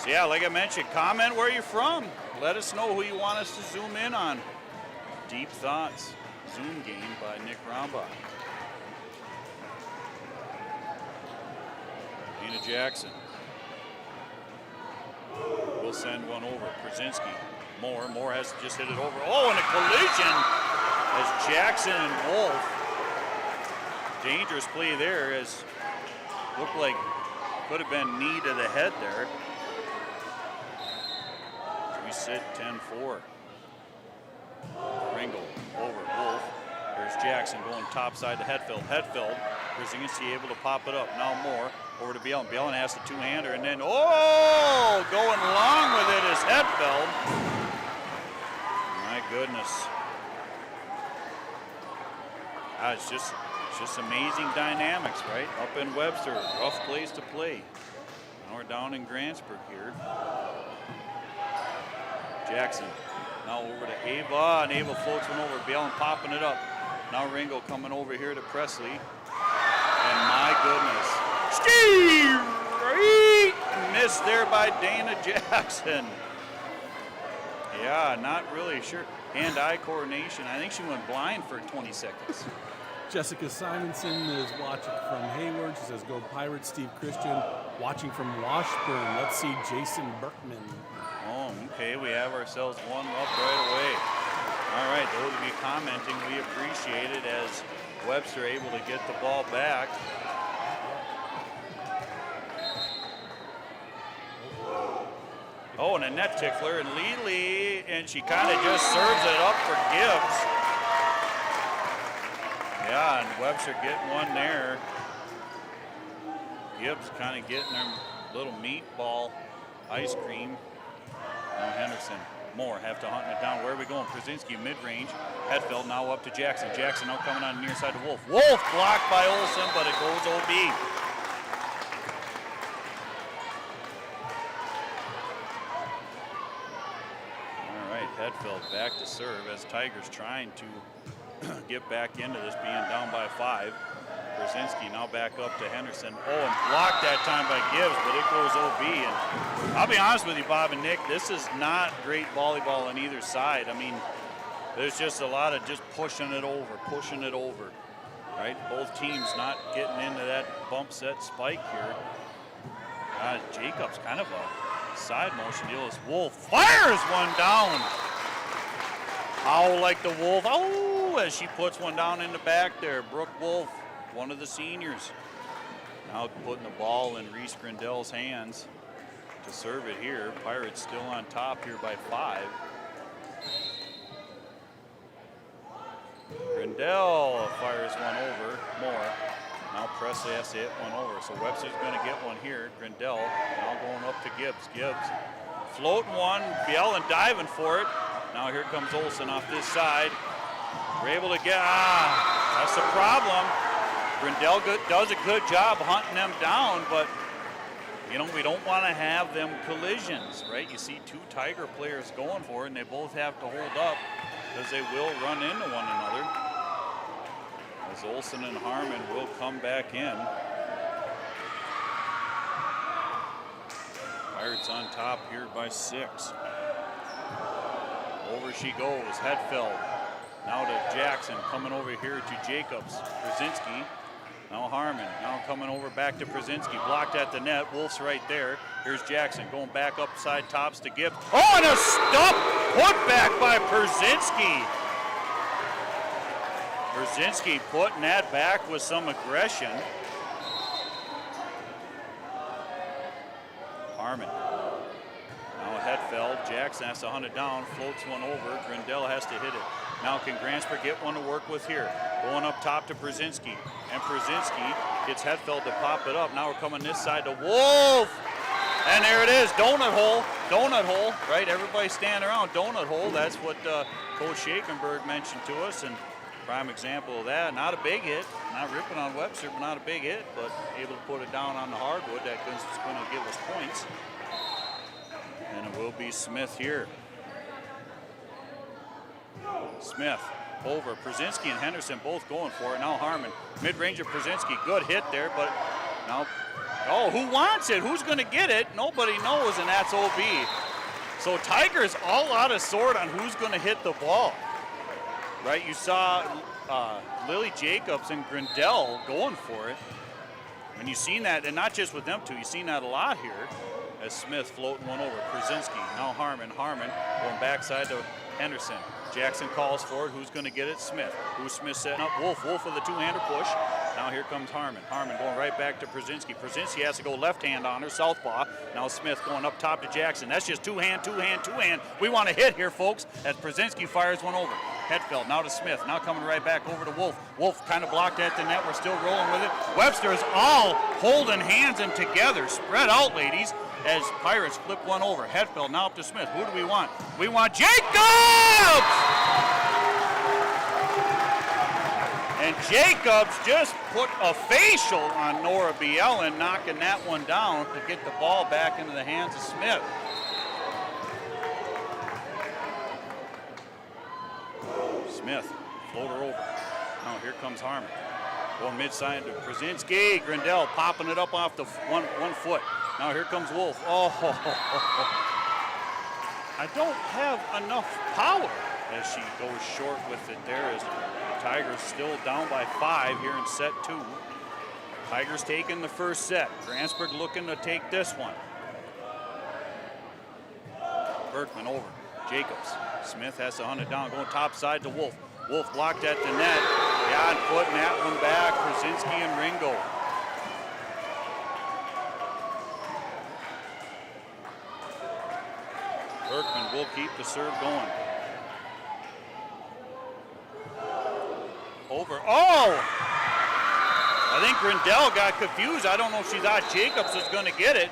So yeah, like I mentioned, comment where you're from. Let us know who you want us to zoom in on. Deep Thoughts Zoom game by Nick Rombach. Dina Jackson will send one over. Krasinski. Moore has to just hit it over. Oh, and a collision as Jackson and Wolf. Dangerous play there, as looked like could have been knee to the head there. We sit 10-4. Ringel over Wolf. There's Jackson going topside to Hedfeld. Hedfeld, Krasinski able to pop it up. Now Moore over to Bielen. Bielen has the two-hander, and then, oh, going along with it is Hedfeld. My goodness. It's just amazing dynamics, right? Up in Webster, rough place to play. Now we're down in Grantsburg here. Jackson now over to Ava, and Ava floats one over. Bielen popping it up. Now Ringel coming over here to Presley. And my goodness. Missed there by Dana Jackson. Yeah, not really sure. Hand-eye coordination. I think she went blind for 20 seconds. Jessica Simonson is watching from Hayward. She says, go Pirates. Steve Christian watching from Washburn. Let's see Jason Berkman. Oh, okay. We have ourselves one up right away. All right, those of you commenting, we appreciate it as Webster able to get the ball back. Oh, and a net tickler, and Lely, and she kind of just serves it up for Gibbs. Yeah, and Webster getting one there. Gibbs kind of getting her little meatball ice cream. Now Henderson, Moore have to hunt it down. Where are we going? Krasinski mid-range. Hedfeld now up to Jackson. Jackson now coming on the near side to Wolf. Wolf blocked by Olsen, but it goes OB. Hedfeld back to serve as Tigers trying to get back into this, being down by 5. Brzezinski now back up to Henderson. Oh, and blocked that time by Gibbs, but it goes OB. And I'll be honest with you, Bob and Nick, this is not great volleyball on either side. I mean, there's just a lot of just pushing it over, right? Both teams not getting into that bump set spike here. Jacobs kind of a side motion deal as Wolf fires one down. Oh, like the Wolf. Oh, as she puts one down in the back there. Brooke Wolf, one of the seniors. Now putting the ball in Reese Grindell's hands to serve it here. Pirates still on top here by 5. Grindell fires one over more. Now Presley has to hit one over. So Webster's going to get one here. Grindell now going up to Gibbs. Gibbs floating one. Bielen diving for it. Now here comes Olsen off this side. We're able to get, that's the problem. Grindell does a good job hunting them down, but you know, we don't want to have them collisions, right? You see 2 Tiger players going for it, and they both have to hold up because they will run into one another. As Olsen and Harmon will come back in. Pirates on top here by 6. Over she goes, Hetfeld. Now to Jackson, coming over here to Jacobs. Brzezinski, now Harmon, now coming over back to Brzezinski. Blocked at the net, Wolf's right there. Here's Jackson going back upside tops to Gibbs. Oh, and a stop put back by Brzezinski. Brzezinski putting that back with some aggression. Harmon. Now Hetfeld, Jackson has to hunt it down, floats one over. Grindell has to hit it. Now can Grantsburg get one to work with here? Going up top to Brzezinski. And Brzezinski gets Hetfeld to pop it up. Now we're coming this side to Wolf. And there it is, donut hole, right? Everybody standing around, donut hole. That's what Coach Shakenberg mentioned to us. And prime example of that. Not a big hit, not ripping on Webster, but not a big hit, but able to put it down on the hardwood. That's going to give us points. And it will be Smith here. Smith over. Brzezinski and Henderson both going for it. Now Harmon, mid-ranger Brzezinski, good hit there, but now, oh, who wants it? Who's going to get it? Nobody knows, and that's OB. So Tigers all out of sort on who's going to hit the ball. Right, you saw Lily Jacobs and Grindell going for it. And you've seen that, and not just with them two, you've seen that a lot here as Smith floating one over. Brzezinski, now Harmon going backside to Henderson. Jackson calls for it. Who's going to get it? Smith. Who's Smith setting up? Wolf with a 2-hander push. Now here comes Harmon. Harmon going right back to Brzezinski. Brzezinski has to go left hand on her, southpaw. Now Smith going up top to Jackson. That's just 2-hand. We want to hit here, folks, as Brzezinski fires one over. Hetfeld now to Smith. Now coming right back over to Wolf. Wolf kind of blocked at the net. We're still rolling with it. Webster is all holding hands and together. Spread out, ladies, as Pirates flip one over. Hetfeld now up to Smith. Who do we want? We want Jacobs! And Jacobs just put a facial on Nora Bielen, knocking that one down to get the ball back into the hands of Smith. Smith, floater over. Now here comes Harmon. Going mid-side to Brzezinski. Grindell popping it up off the one foot. Now here comes Wolf. Oh, I don't have enough power as she goes short with it there as Tigers still down by 5 here in set 2. Tigers taking the first set. Grantsburg looking to take this one. Berkman over. Jacobs. Smith has to hunt it down, going top side to Wolf. Wolf blocked at the net. Yeah, and putting that one back. Brzezinski and Ringo. Berkman will keep the serve going. Over. Oh! I think Grindell got confused. I don't know if she thought Jacobs was going to get it.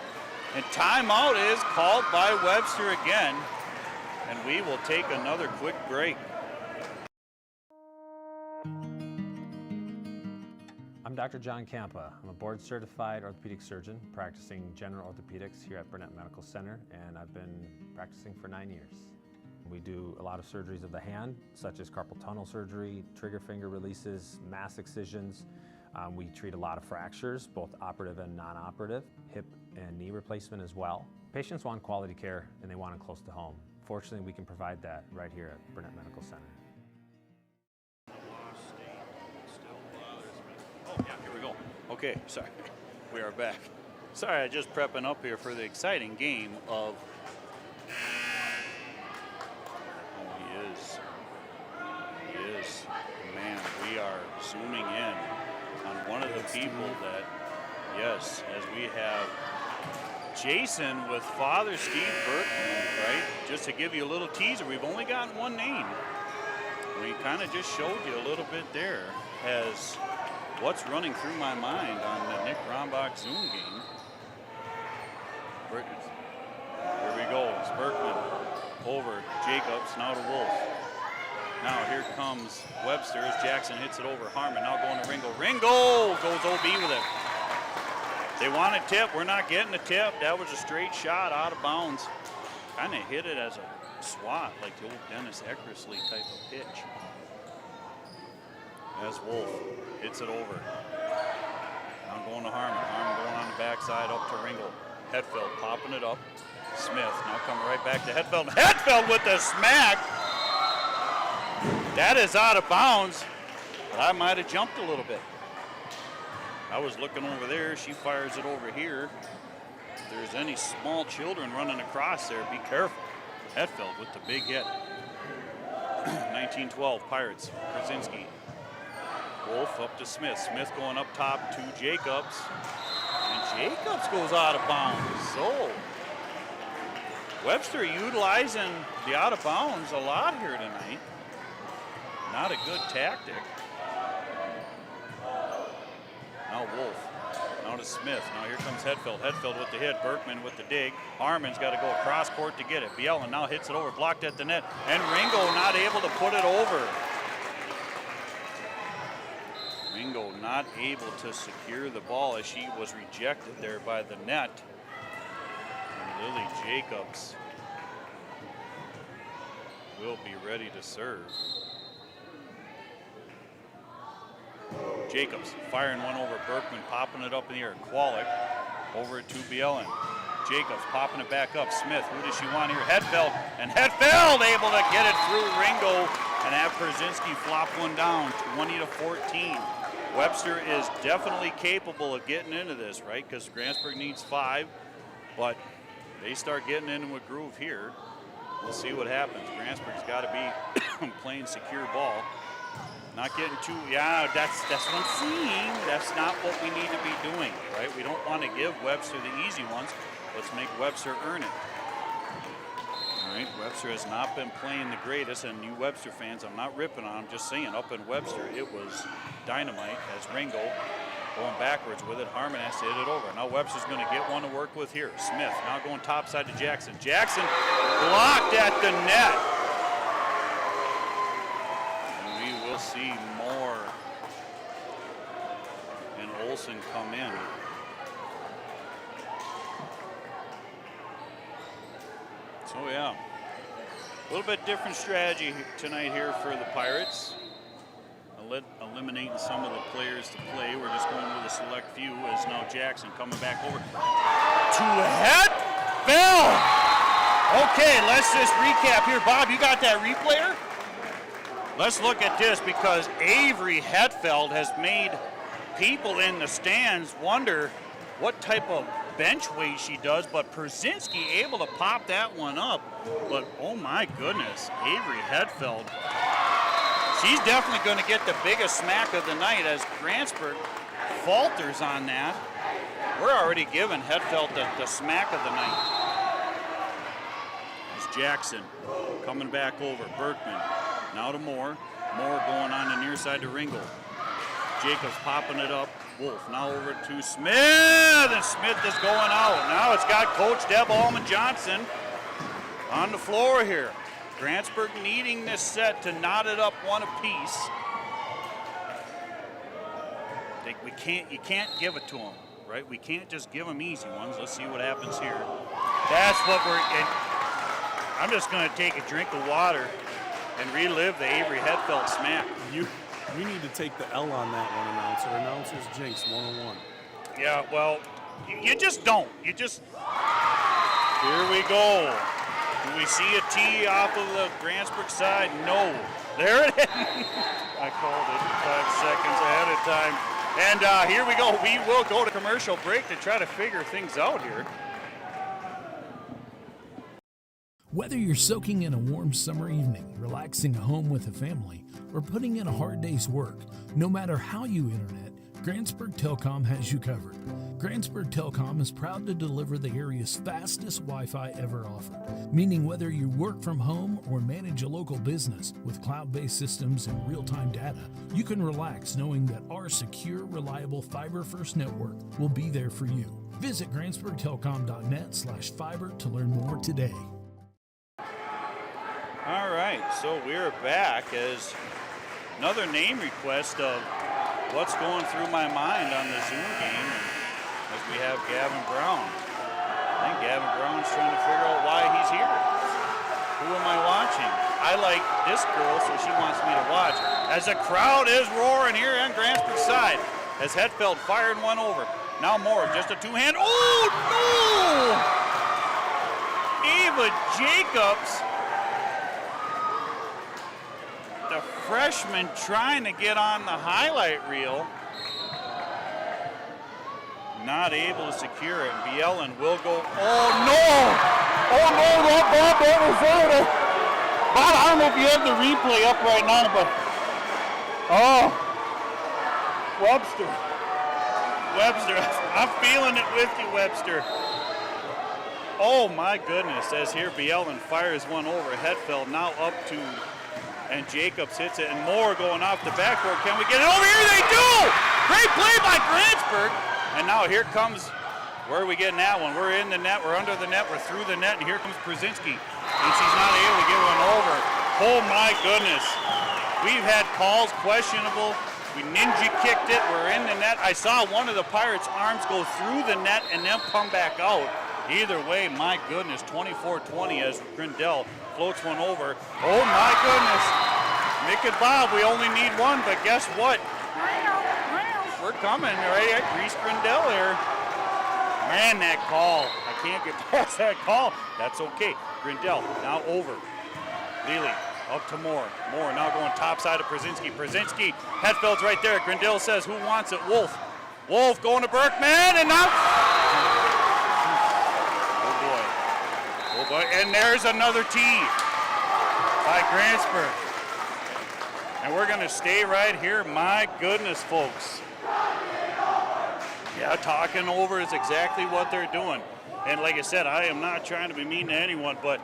And timeout is called by Webster again. And we will take another quick break. I'm Dr. John Campa. I'm a board-certified orthopedic surgeon practicing general orthopedics here at Burnett Medical Center, and I've been practicing for 9 years. We do a lot of surgeries of the hand, such as carpal tunnel surgery, trigger finger releases, mass excisions, We treat a lot of fractures, both operative and non-operative, hip and knee replacement as well. Patients want quality care and they want it close to home. Fortunately, we can provide that right here at Burnett Medical Center. Oh, yeah, here we go. Okay, sorry. We are back. Sorry, I just prepping up here for the exciting game of... Oh, he is. He is. Man, we are zooming in on one of the people that, yes, as we have Jason with Father Steve Berkman, right? Just to give you a little teaser, we've only gotten one name. We kind of just showed you a little bit there as what's running through my mind on the Nick Rombach Zoom game. Here we go. It's Berkman over Jacobs, now to Wolf. Now here comes Webster as Jackson hits it over Harmon. Now going to Ringo. Ringo goes OB with it. They want a tip. We're not getting a tip. That was a straight shot out of bounds. Kind of hit it as a swat, like the old Dennis Eckersley type of pitch. As Wolf hits it over. Now going to Harmon. Harmon going on the backside up to Ringo. Hetfeld popping it up. Smith now coming right back to Hetfeld. Hetfeld with the smack. That is out of bounds, but I might have jumped a little bit. I was looking over there. She fires it over here. If there's any small children running across there, be careful. Hetfeld with the big hit. 1912 Pirates. Krasinski. Wolf up to Smith. Smith going up top to Jacobs. And Jacobs goes out of bounds. So Webster utilizing the out of bounds a lot here tonight. Not a good tactic. Now Wolf. Now to Smith. Now here comes Hetfeld. Hetfeld with the hit. Berkman with the dig. Harmon's got to go across court to get it. Bielen now hits it over. Blocked at the net. And Ringo not able to put it over. Ringo not able to secure the ball as she was rejected there by the net. And Lily Jacobs will be ready to serve. Jacobs firing one over Berkman, popping it up in the air. Kwalik over to Bielen. Jacobs popping it back up. Smith, who does she want here? Hetfeld, and Hetfeld able to get it through Ringo and have Krasinski flop one down, 20-14. Webster is definitely capable of getting into this, right? Because Grantsburg needs 5, but they start getting into a groove here. We'll see what happens. Grantsburg's got to be playing secure ball. Not getting too, yeah, that's what I'm seeing. That's not what we need to be doing, right? We don't want to give Webster the easy ones. Let's make Webster earn it. All right, Webster has not been playing the greatest, and you Webster fans, I'm not ripping on him, just saying, up in Webster, it was dynamite as Ringo going backwards with it. Harmon has to hit it over. Now Webster's going to get one to work with here. Smith now going topside to Jackson. Jackson blocked at the net. We'll see more and Olsen come in. So yeah, a little bit different strategy tonight here for the Pirates. Eliminating some of the players to play. We're just going with a select few as now Jackson coming back over to Hetfeld. Okay, let's just recap here. Bob, you got that replayer? Let's look at this because Avery Hetfeld has made people in the stands wonder what type of bench weight she does, but Przinski able to pop that one up. But oh my goodness, Avery Hetfeld, she's definitely going to get the biggest smack of the night as Grantsburg falters on that. We're already giving Hetfeld the smack of the night. It's Jackson coming back over, Berkman. Now to Moore. Moore going on the near side to Ringel. Jacobs popping it up. Wolf now over to Smith, and Smith is going out. Now it's got Coach Deb Allman-Johnson on the floor here. Grantsburg needing this set to knot it up one apiece. You can't give it to them, right? We can't just give them easy ones. Let's see what happens here. That's what I'm just going to take a drink of water and relive the Avery Hetfeld smack. We need to take the L on that one, announcer. Announcer's jinx 101. Yeah, well, you just don't. You just. Here we go. Do we see a tee off of the Grantsburg side? No. There it is. I called it 5 seconds ahead of time. And here we go. We will go to commercial break to try to figure things out here. Whether you're soaking in a warm summer evening, relaxing at home with a family, or putting in a hard day's work, no matter how you internet, Grantsburg Telecom has you covered. Grantsburg Telecom is proud to deliver the area's fastest Wi-Fi ever offered, meaning whether you work from home or manage a local business with cloud-based systems and real-time data, you can relax knowing that our secure, reliable fiber-first network will be there for you. Visit GrantsburgTelecom.net/fiber to learn more today. All right, so we're back as another name request of what's going through my mind on the Zoom game as we have Gavin Brown. I think Gavin Brown's trying to figure out why he's here. Who am I watching? I like this girl, so she wants me to watch. As the crowd is roaring here on Grantsburg's side, as Hetfeld fired one over. Now Moore, just a two-hand. Oh, no! Ava Jacobs, the freshman, trying to get on the highlight reel. Not able to secure it. Bielen will go. Oh no! Oh no, that ball over there. Bob, I don't know if you have the replay up right now, but Webster, I'm feeling it with you, Webster. Oh my goodness, as here Bielen fires one over. Hetfeld now up to, and Jacobs hits it, and Moore going off the backboard. Can we get it over here? They do! Great play by Grantsburg. And now here comes, where are we getting that one? We're in the net, we're under the net, we're through the net, and here comes Brzezinski. And she's not able to get one over. Oh my goodness. We've had calls questionable. We ninja kicked it, we're in the net. I saw one of the Pirates' arms go through the net and then come back out. Either way, my goodness, 24-20 as Grindell floats one over. Oh my goodness. Mick and Bob, we only need one, but guess what? We're coming, right? Reese Grindell here. Man, that call. I can't get past that call. That's okay. Grindell now over. Lely up to Moore. Moore now going top side of Brzezinski. Brzezinski, Hetfeld's right there. Grindell says, who wants it? Wolf. Wolf going to Berkman, and now. Oh boy. Oh boy. And there's another tee by Grantsburg. And we're going to stay right here. My goodness, folks. Yeah, talking over is exactly what they're doing. And like I said, I am not trying to be mean to anyone, but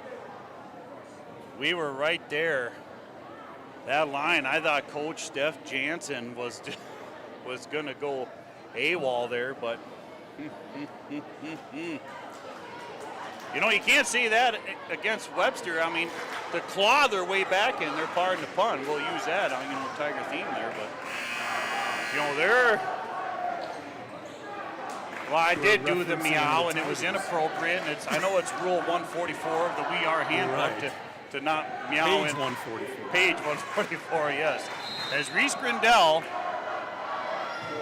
we were right there. That line, I thought Coach Steph Jansen was going to go AWOL there, but you know, you can't say that against Webster. I mean, to claw their way back in, they're pardon the pun. We'll use that on, Tiger theme there, but they're. Well, I did do the meow, and it was inappropriate. And I know it's Rule 144 of the We Are handbook to not meow. Page 144. Page 144, yes. As Reese Grindell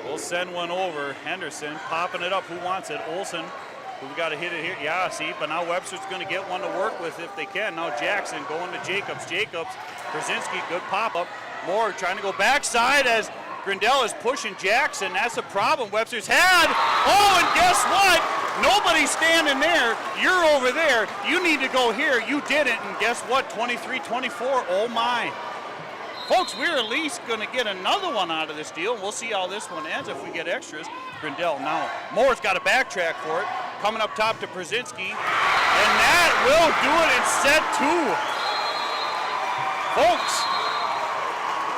will send one over. Henderson popping it up. Who wants it? Olsen. We got to hit it here. Yeah, see, but now Webster's going to get one to work with if they can. Now Jackson going to Jacobs. Jacobs, Brzezinski, good pop-up. Moore trying to go backside as Grindell is pushing Jackson. That's a problem Webster's had. Oh, and guess what? Nobody's standing there. You're over there. You need to go here. You didn't, and guess what? 23-24. Oh, my. Folks, we're at least going to get another one out of this deal. We'll see how this one ends if we get extras. Grindell now. Moore's got a backtrack for it. Coming up top to Brzezinski. And that will do it in set 2. Folks,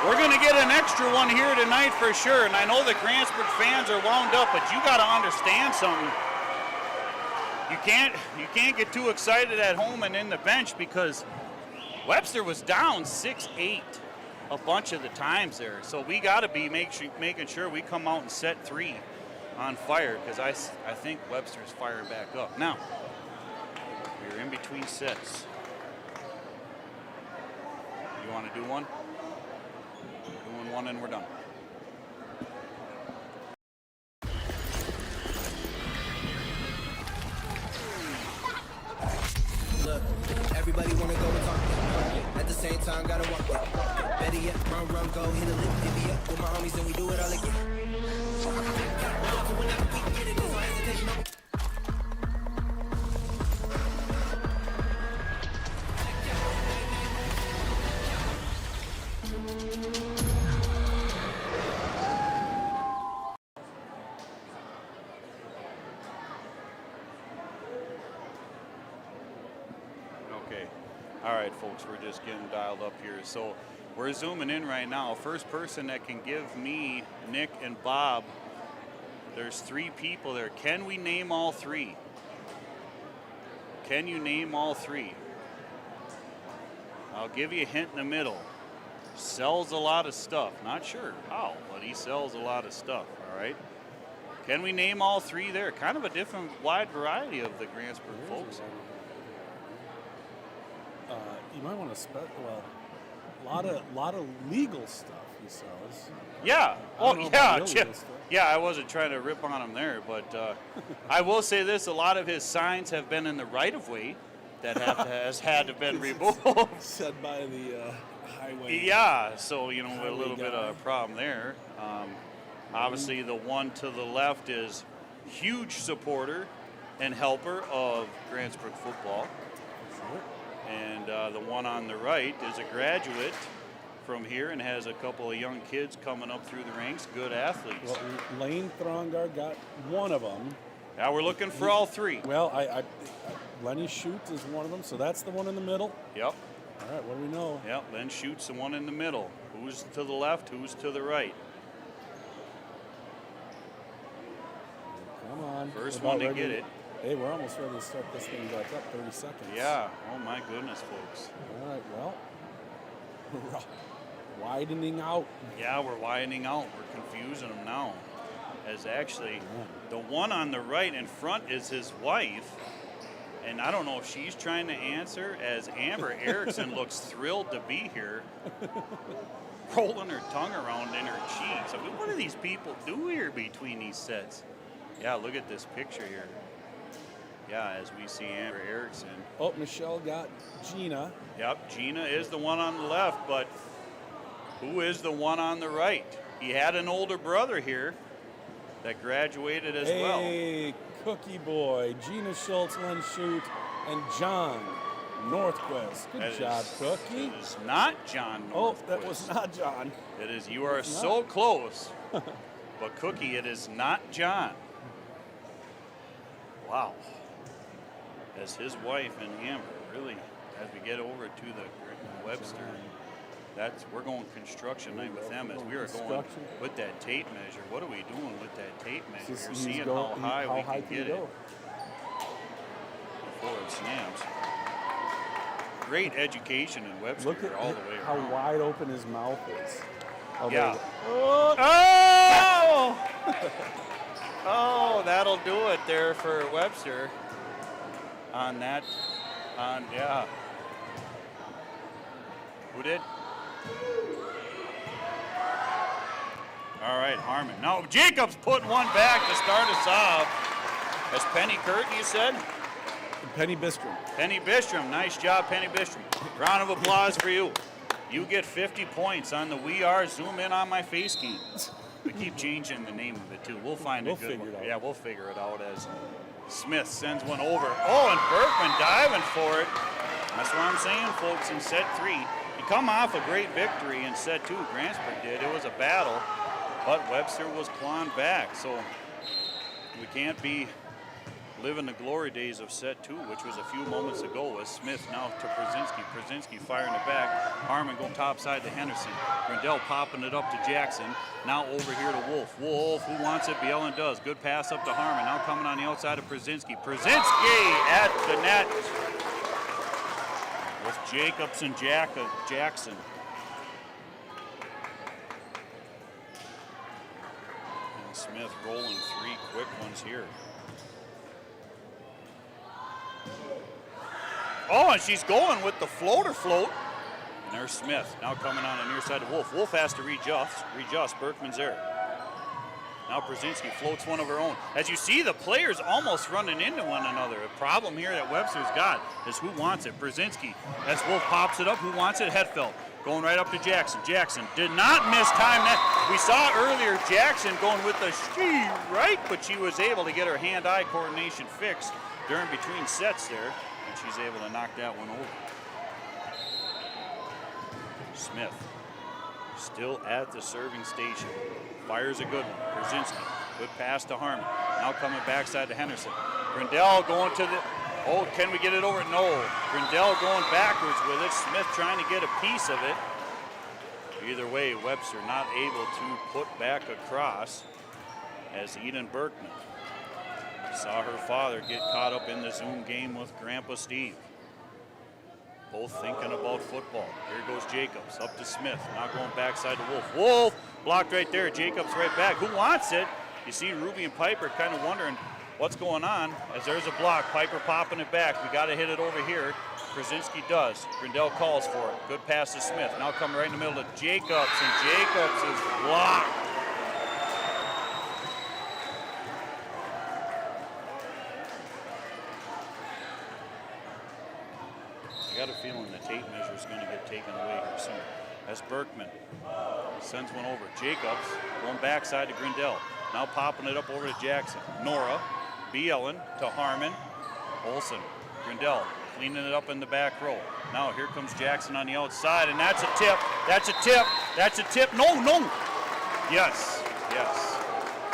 we're going to get an extra one here tonight for sure. And I know the Grantsburg fans are wound up, but you got to understand something. You can't get too excited at home and in the bench because Webster was down 6-8 a bunch of the times there. So we got to be making sure we come out in set 3 on fire because I think Webster's firing back up. Now, we're in between sets. You want to do one? Doing one and we're done. Look, everybody wanna go and talk it. At the same time, gotta walk it. Better yet, run, go, hit a lick, divvy up with my homies, and we do it all again. Whenever we get it, there's no hesitation, no. Okay. All right, folks, we're just getting dialed up here. So we're zooming in right now. First person that can give me, Nick and Bob, there's 3 people there. Can we name all 3? Can you name all 3? I'll give you a hint in the middle. Sells a lot of stuff. Not sure how, but he sells a lot of stuff, all right? Can we name all 3 there? Kind of a different, wide variety of the Grantsburg folks. You might want to a lot of legal stuff he sells. Yeah. I don't know about Yeah. illegal stuff. Yeah, I wasn't trying to rip on him there, but I will say this: a lot of his signs have been in the right of way that has had to been removed. Said by the highway. Yeah, so you know, a Highway little bit of a guy. problem there. Obviously, the one to the left is huge supporter and helper of Grantsburg football. Sure. And the one on the right is a graduate from here and has a couple of young kids coming up through the ranks, good athletes. Well, Lane Throngar got one of them. Now we're looking for all 3. Well, Lenny Schutz is one of them, so that's the one in the middle. Yep, All right, what do we know? yep. Len shoots the one in the middle. Who's to the left? Who's to the right? Come on. First We're one about to ready get it. Hey, we're almost ready to start this thing back up. 30 seconds. Yeah. Oh my goodness, folks. All right, well, we're widening out. Yeah, we're widening out. We're confusing them now. As actually, the one on the right in front is his wife. And I don't know if she's trying to answer, as Amber Erickson looks thrilled to be here, rolling her tongue around in her cheeks. I mean, what do these people do here between these sets? Yeah, look at this picture here. Yeah, as we see Amber Erickson. Oh, Michelle got Gina. Yep, Gina is the one on the left, but who is the one on the right? He had an older brother here that graduated as well. Hey, Cookie Boy, Gina Schultz, Len Schutz, and John Northwest. Good job, Cookie. It is not John Oh, Northquist. that was not John. It is, you are It's not. so close. But Cookie, it is not John. Wow. As his wife and Amber, really, as we get over to the Webster, we're going construction night with them, as we are going Construction. with that tape measure. What are we doing with that tape measure? He's We're seeing going- how high we high can get it before it snaps. Great education in Webster Look at all the way how around. wide open his mouth is. Oh, Yeah. there we go. Oh! Oh, that'll do it there for Webster on that. Yeah. Who did? All right, Harmon. Now, Jacobs putting one back to start us off. That's Penny Curtin, you said? Penny Bistrom. Penny Bistrom. Nice job, Penny Bistrom. Round of applause for you. You get 50 points on the We Are Zoom In on My Face game. We keep changing the name of it, too. We'll find a We'll good figure one. it out. Yeah, we'll figure it out as Smith sends one over. Oh, and Berkman diving for it. That's what I'm saying, folks, in set 3. You come off a great victory in set 2. Grantsburg did. It was a battle, but Webster was clawing back. So we can't be living the glory days of set 2, which was a few moments ago, with Smith now to Przinski. Przinski firing it back. Harmon going topside to Henderson. Grandel popping it up to Jackson. Now over here to Wolf. Wolf, who wants it? Bjelland does. Good pass up to Harmon. Now coming on the outside of Przinski. Przinski at the net with Jacobs and Jackson. And Smith rolling 3 quick ones here. Oh, and she's going with the floater float. And there's Smith now coming on the near side of Wolf. Wolf has to readjust. Berkman's there. Now Brzezinski floats one of her own. As you see, the players almost running into one another. A problem here that Webster's got is who wants it. Brzezinski, as Wolf pops it up, who wants it? Hetfeld. Going right up to Jackson. Jackson did not miss time. We saw earlier Jackson going with the right, but she was able to get her hand-eye coordination fixed during between sets there, and she's able to knock that one over. Smith still at the serving station. Fires a good one. Brzezinski, good pass to Harmon. Now coming backside to Henderson. Grindell going to the, oh, can we get it over? No. Grindell going backwards with it. Smith trying to get a piece of it. Either way, Webster not able to put back across as Eden Berkman saw her father get caught up in the Zoom game with Grandpa Steve. Both thinking about football. Here goes Jacobs up to Smith. Now going backside to Wolf. Wolf blocked right there. Jacobs right back. Who wants it? You see Ruby and Piper kind of wondering what's going on as there's a block. Piper popping it back. We got to hit it over here. Brzezinski does. Grindell calls for it. Good pass to Smith. Now coming right in the middle to Jacobs, and Jacobs is blocked. I got a feeling the tape measure is going to get taken away here soon. As Berkman sends one over. Jacobs going backside to Grindell. Now popping it up over to Jackson. Nora, B. Ellen to Harmon. Olsen, Grindell cleaning it up in the back row. Now here comes Jackson on the outside, and that's a tip. That's a tip. That's a tip. No. Yes.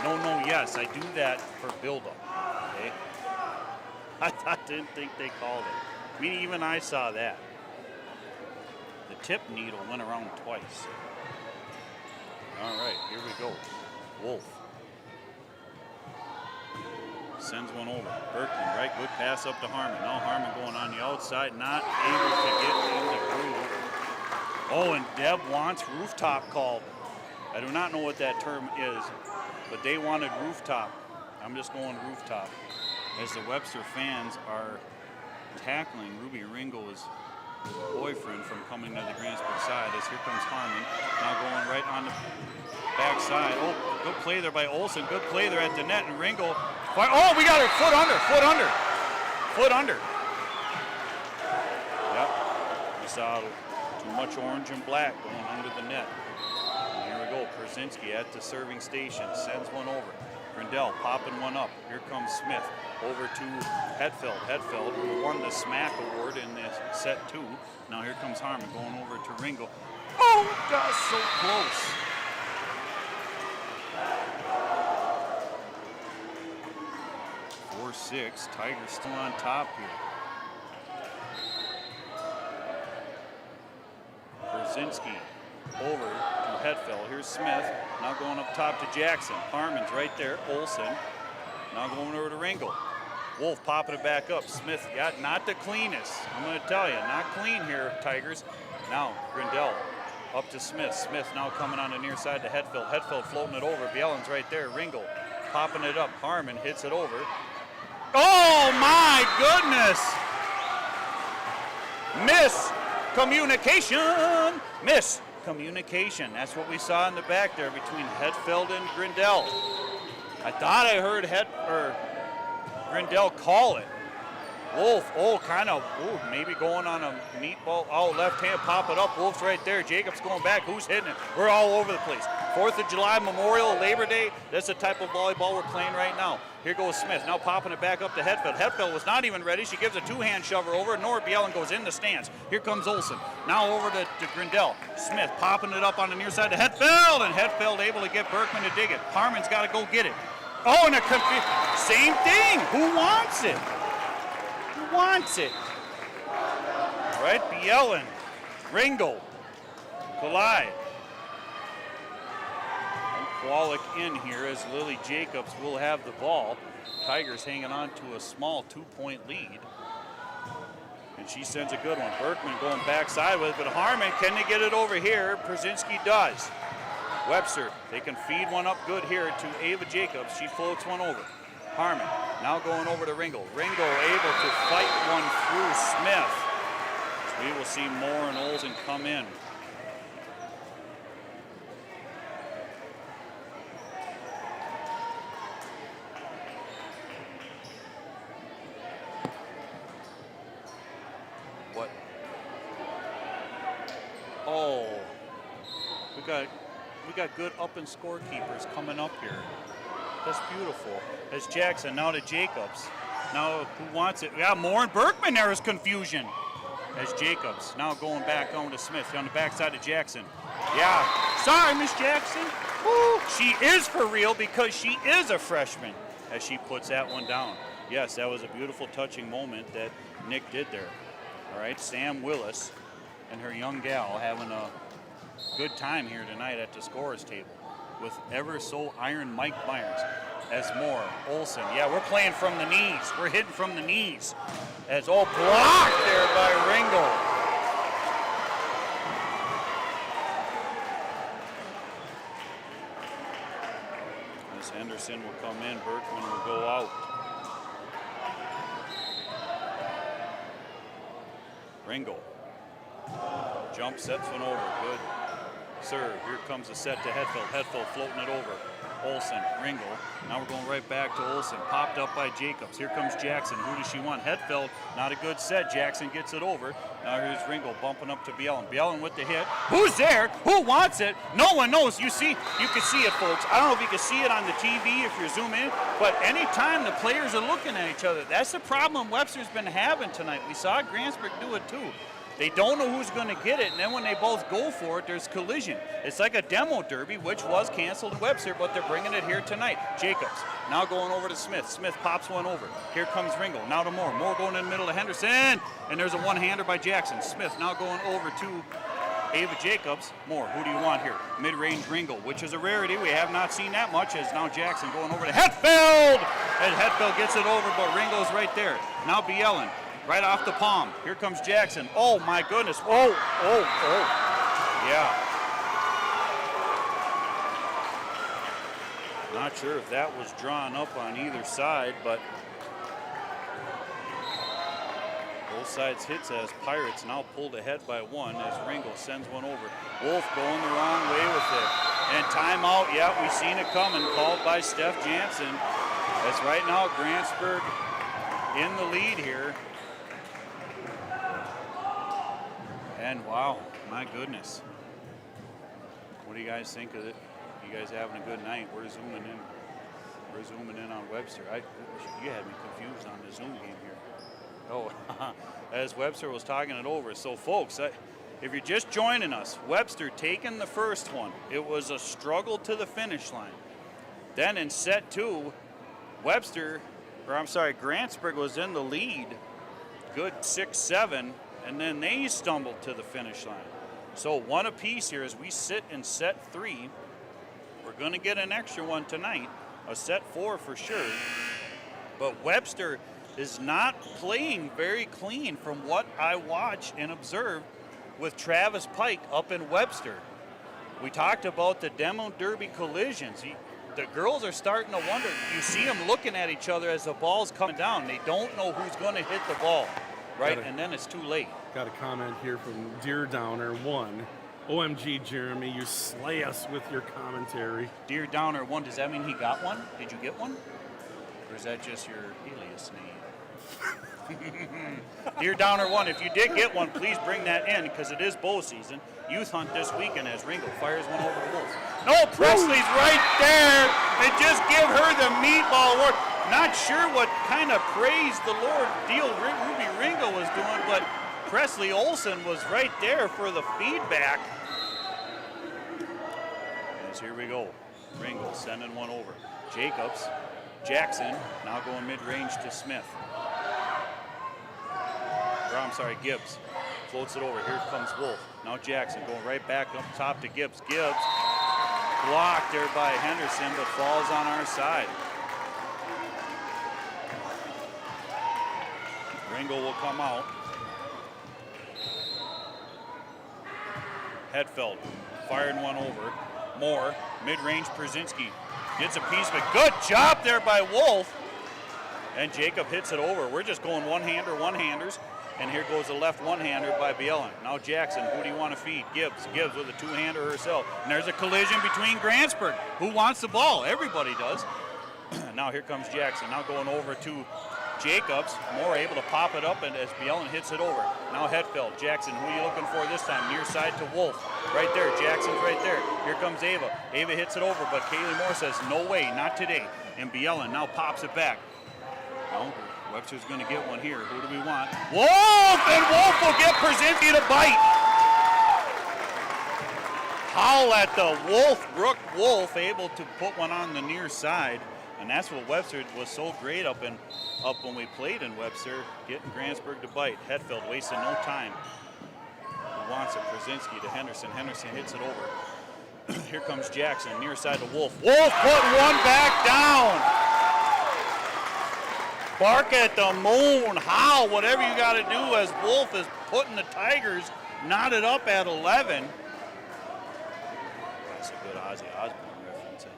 No, yes. I do that for buildup. Okay. I didn't think they called it. I mean, even I saw that. The tip needle went around twice. All right, here we go. Wolf sends one over. Berkman, right, good pass up to Harmon. Now Harmon going on the outside, not able to get in the groove. Oh, and Deb wants rooftop called. I do not know what that term is, but they wanted rooftop. I'm just going rooftop. As the Webster fans are tackling Ruby Ringo's boyfriend from coming to the Grantsburg side, as here comes Harmon. Now going right on the backside. Oh, good play there by Olsen. Good play there at the net, and Ringo. Oh, we got her foot under. Yep, we saw too much orange and black going under the net. And here we go, Brzezinski at the serving station, sends one over. Grindell popping one up. Here comes Smith over to Hetfeld. Hetfeld, who won the SMAC award in this set 2. Now here comes Harmon going over to Ringo. Oh, that's so close. Six. Tigers still on top here. Brzezinski over to Hetfeld. Here's Smith. Now going up top to Jackson. Harmon's right there. Olsen. Now going over to Ringo. Wolf popping it back up. Smith got not the cleanest. I'm going to tell you, not clean here, Tigers. Now Grindell up to Smith. Smith now coming on the near side to Hetfeld. Hetfeld floating it over. Bielen's right there. Ringo popping it up. Harmon hits it over. Oh my goodness! Miscommunication. That's what we saw in the back there between Hetfeld and Grindell. I thought I heard Grindell call it. Wolf, maybe going on a meatball. Oh, left hand, pop it up. Wolf's right there. Jacobs going back. Who's hitting it? We're all over the place. 4th of July, Memorial, Labor Day. That's the type of volleyball we're playing right now. Here goes Smith. Now popping it back up to Hetfeld. Hetfeld was not even ready. She gives a two-hand shover over. Nora Bielen goes in the stands. Here comes Olsen. Now over to Grindell. Smith popping it up on the near side to Hetfeld, and Hetfeld able to get Berkman to dig it. Harmon's got to go get it. Oh, and same thing. Who wants it? Who wants it? All right, Bielen, Ringo, collide. Wallach in here as Lily Jacobs will have the ball. Tigers hanging on to a small 2-point lead. And she sends a good one. Berkman going backside with it, but Harmon, can they get it over here? Brzezinski does. Webster, they can feed one up good here to Ava Jacobs. She floats one over. Harmon now going over to Ringo. Ringo able to fight one through Smith. We will see Moore and Olsen come in. What? Oh, we got good up and scorekeepers coming up here. That's beautiful. As Jackson now to Jacobs. Now who wants it? Yeah, Moore and Berkman. There is confusion. As Jacobs now going back on to Smith on the backside of Jackson. Yeah, sorry, Miss Jackson. Woo. She is for real because she is a freshman. As she puts that one down. Yes, that was a beautiful, touching moment that Nick did there. All right, Sam Willis and her young gal having a good time here tonight at the scorer's table with ever so iron Mike Myers. As Moore, Olsen, yeah, we're playing from the knees. We're hitting from the knees. As blocked there by Ringel. As Henderson will come in, Berkman will go out. Ringel. Jump, sets one over, good. Serve, here comes a set to Hetfield. Hetfield floating it over. Olsen, Ringel. Now we're going right back to Olsen. Popped up by Jacobs. Here comes Jackson. Who does she want? Hetfield, not a good set. Jackson gets it over. Now here's Ringel bumping up to Bielen. Bielen with the hit. Who's there? Who wants it? No one knows. You can see it, folks. I don't know if you can see it on the TV if you're zooming in, but anytime the players are looking at each other, that's the problem Webster's been having tonight. We saw Grantsburg do it too. They don't know who's going to get it, and then when they both go for it, there's collision. It's like a demo derby, which was canceled in Webster, but they're bringing it here tonight. Jacobs now going over to Smith. Smith pops one over. Here comes Ringel. Now to Moore. Moore going in the middle of Henderson, and there's a one-hander by Jackson. Smith now going over to Ava Jacobs. Moore, who do you want here? Mid-range Ringel, which is a rarity. We have not seen that much, as now Jackson going over to Hetfield, and Hetfield gets it over, but Ringel's right there. Now Bielen. Right off the palm. Here comes Jackson. Oh, my goodness. Oh. Yeah. Not sure if that was drawn up on either side, but both sides hits as Pirates now pulled ahead by one as Ringel sends one over. Wolf going the wrong way with it. And timeout, yeah, we've seen it coming, called by Steph Jansen. As right now, Grantsburg in the lead here. And wow, my goodness. What do you guys think of it? You guys having a good night? We're zooming in. We're zooming in on Webster. You had me confused on the Zoom game here. Oh, as Webster was talking it over. So folks, if you're just joining us, Webster taking the first one. It was a struggle to the finish line. Then in set two, Grantsburg was in the lead. Good 6-7. And then they stumbled to the finish line. So one apiece here as we sit in set three. We're going to get an extra one tonight, a set four for sure. But Webster is not playing very clean from what I watched and observed with Travis Pike up in Webster. We talked about the demo derby collisions. The girls are starting to wonder. You see them looking at each other as the ball's coming down. They don't know who's going to hit the ball. Right, and then it's too late. Got a comment here from Deer Downer 1. OMG, Jeremy, you slay us with your commentary. Deer Downer 1, does that mean he got one? Did you get one? Or is that just your alias name? Deer Downer 1, if you did get one, please bring that in because it is bow season. Youth hunt this weekend as Ringel fires one over the Wolves. No, Presley's right there. And just give her the meatball work. Not sure what kind of praise the Lord deal Ruby Ringel was doing, but Presley Olsen was right there for the feedback. As here we go. Ringel sending one over. Jacobs, Jackson, now going mid-range to Smith. Gibbs. Floats it over. Here comes Wolf. Now Jackson going right back up top to Gibbs. Gibbs blocked there by Henderson, but falls on our side. Ringel will come out. Hetfield firing one over. Moore, mid-range Brzezinski gets a piece of it. Good job there by Wolf. And Jacob hits it over. We're just going one-handers. And here goes the left one-hander by Bielan. Now Jackson, who do you want to feed? Gibbs with a two-hander herself. And there's a collision between Grantsburg. Who wants the ball? Everybody does. Now here comes Jackson. Now going over to Jacobs. Moore able to pop it up, and as Bielan hits it over. Now Hetfeld. Jackson, who are you looking for this time? Near side to Wolf. Right there. Jackson's right there. Here comes Ava. Ava hits it over, but Kaylee Moore says, no way, not today. And Bielan now pops it back. No. Webster's going to get one here. Who do we want? Wolf! And Wolf will get Brzezinski to bite. Howl at the Wolf. Brooke Wolf able to put one on the near side. And that's what Webster was so great up when we played in Webster, getting Grantsburg to bite. Hetfeld wasting no time. Who wants it? Brzezinski to Henderson. Henderson hits it over. Here comes Jackson, near side to Wolf. Wolf putting one back down. Bark at the moon, howl, whatever you got to do as Wolf is putting the Tigers knotted up at 11. That's a good Ozzy Osbourne reference, I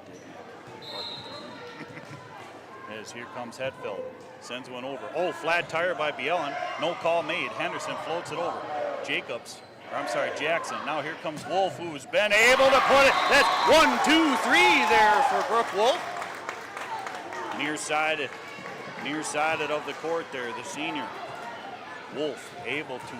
did. As here comes Hetfeld, sends one over. Oh, flat tire by Bielan, no call made. Henderson floats it over. Jackson. Now here comes Wolf, who's been able to put it. That's 1, 2, 3 there for Brooke Wolf. Nearsided of the court there, the senior. Wolf able to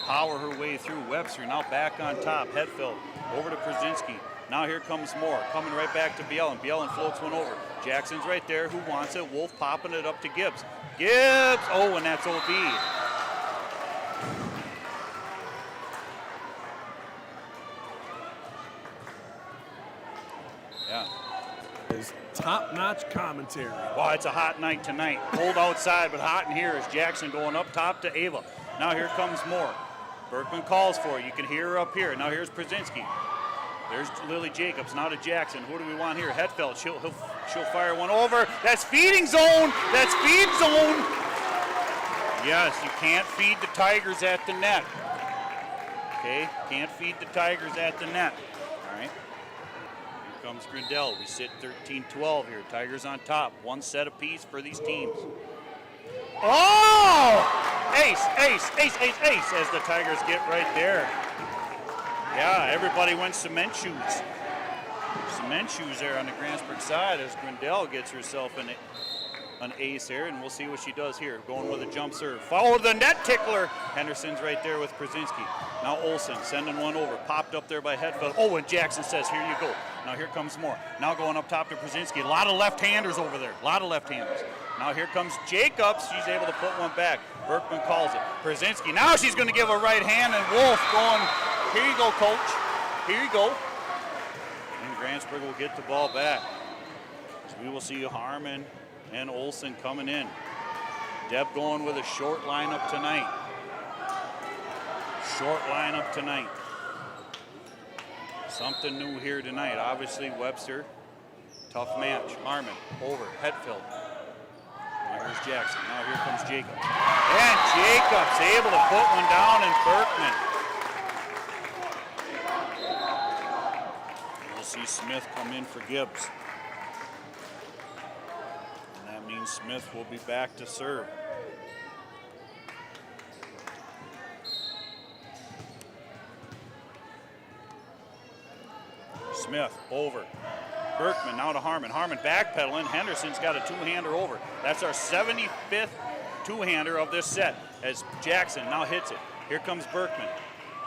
power her way through. Webster now back on top. Hetfeld over to Brzezinski. Now here comes Moore, coming right back to Bielan. Bielan floats one over. Jackson's right there. Who wants it? Wolf popping it up to Gibbs. Gibbs! Oh, and that's OB. Yeah. Is top-notch commentary. Wow, it's a hot night tonight. Cold outside, but hot in here as Jackson going up top to Ava. Now here comes Moore. Berkman calls for it. You can hear her up here. Now here's Brzezinski. There's Lily Jacobs. Now to Jackson. Who do we want here? Hetfeld. She'll fire one over. That's feeding zone. That's feed zone. Yes, you can't feed the Tigers at the net. Okay, can't feed the Tigers at the net. All right. Comes Grindell. We sit 13-12 here. Tigers on top. One set apiece for these teams. Oh! Ace as the Tigers get right there. Yeah, everybody went cement shoes. Cement shoes there on the Grantsburg side as Grindell gets herself an ace here, and we'll see what she does here. Going with a jump serve. Follow the net tickler. Henderson's right there with Brzezinski. Now Olsen sending one over. Popped up there by Hetfeld. Oh, and Jackson says, here you go. Now here comes Moore. Now going up top to Brzezinski. A lot of left-handers over there. A lot of left-handers. Now here comes Jacobs. She's able to put one back. Berkman calls it. Brzezinski. Now she's going to give a right hand, and Wolf going, here you go, coach. Here you go. And Grantsburg will get the ball back. So we will see Harmon and Olsen coming in. Deb going with a short lineup tonight. Something new here tonight. Obviously, Webster, tough match. Harmon, over, Hetfeld. Now here's Jackson. Now here comes Jacobs. And Jacobs able to put one down, and Berkman. We'll see Smith come in for Gibbs. And that means Smith will be back to serve. Smith over. Berkman now to Harmon. Harmon backpedaling. Henderson's got a two-hander over. That's our 75th two-hander of this set as Jackson now hits it. Here comes Berkman.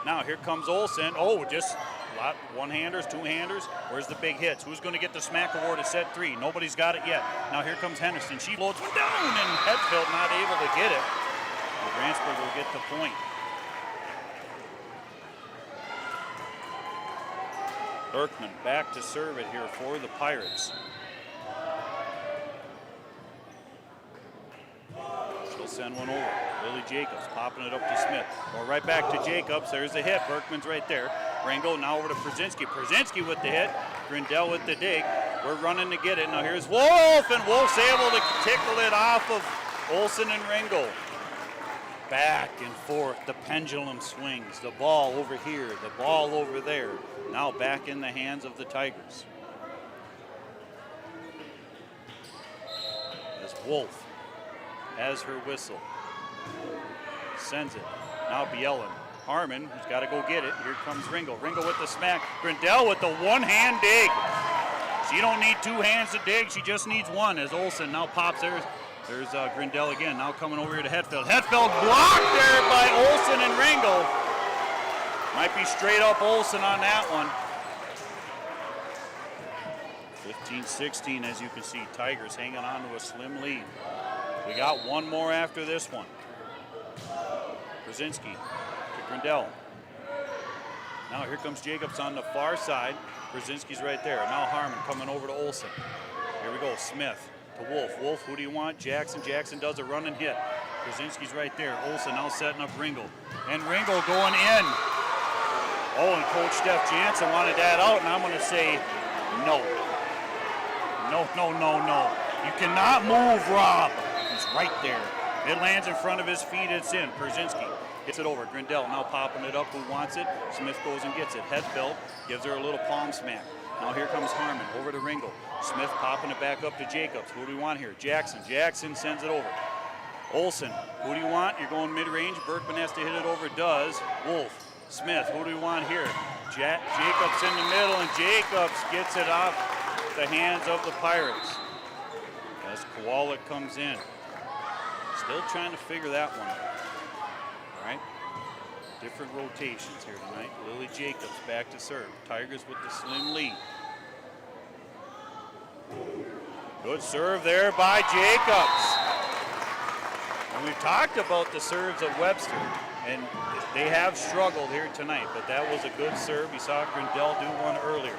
Now here comes Olsen. Oh, just a lot. One-handers, two-handers. Where's the big hits? Who's going to get the smack award at set 3? Nobody's got it yet. Now here comes Henderson. She floats one down, and Hetfeld not able to get it. Well, Grantsburg will get the point. Berkman back to serve it here for the Pirates. She'll send one over. Lily Jacobs popping it up to Smith. Or right back to Jacobs. There's the hit. Berkman's right there. Ringo now over to Brzezinski. Brzezinski with the hit. Grindell with the dig. We're running to get it. Now here's Wolf, and Wolf's able to tickle it off of Olsen and Ringo. Back and forth, the pendulum swings. The ball over here, the ball over there. Now back in the hands of the Tigers. As Wolf has her whistle. Sends it. Now Bielen. Harmon, who's got to go get it. Here comes Ringel. Ringel with the smack. Grindell with the one-hand dig. She don't need two hands to dig. She just needs one as Olsen now pops theirs. There's Grindell again. Now coming over here to Hetfield. Hetfield blocked there by Olsen and Ringel. Might be straight up Olsen on that one. 15-16, as you can see. Tigers hanging on to a slim lead. We got one more after this one. Brzezinski to Grindell. Now here comes Jacobs on the far side. Brzezinski's right there. Now Harmon coming over to Olsen. Here we go. Smith to Wolf. Wolf, who do you want? Jackson. Jackson does a run and hit. Brzezinski's right there. Olsen now setting up Ringel. And Ringel going in. Oh, and Coach Steph Jansen wanted that out, and I'm going to say no. No, no, no, no. You cannot move Rob. He's right there. It lands in front of his feet. It's in. Brzezinski gets it over. Grindell now popping it up. Who wants it? Smith goes and gets it. Hetfield gives her a little palm smack. Now here comes Harmon over to Ringel. Smith popping it back up to Jacobs. Who do we want here? Jackson. Jackson sends it over. Olsen. Who do you want? You're going mid-range. Berkman has to hit it over. Does. Wolf. Smith. Who do we want here? Jacobs in the middle, and Jacobs gets it off the hands of the Pirates as Kowalik comes in. Still trying to figure that one out. All right. Different rotations here tonight. Lily Jacobs back to serve. Tigers with the slim lead. Good serve there by Jacobs. And we've talked about the serves of Webster, and they have struggled here tonight, but that was a good serve. You saw Grindell do one earlier.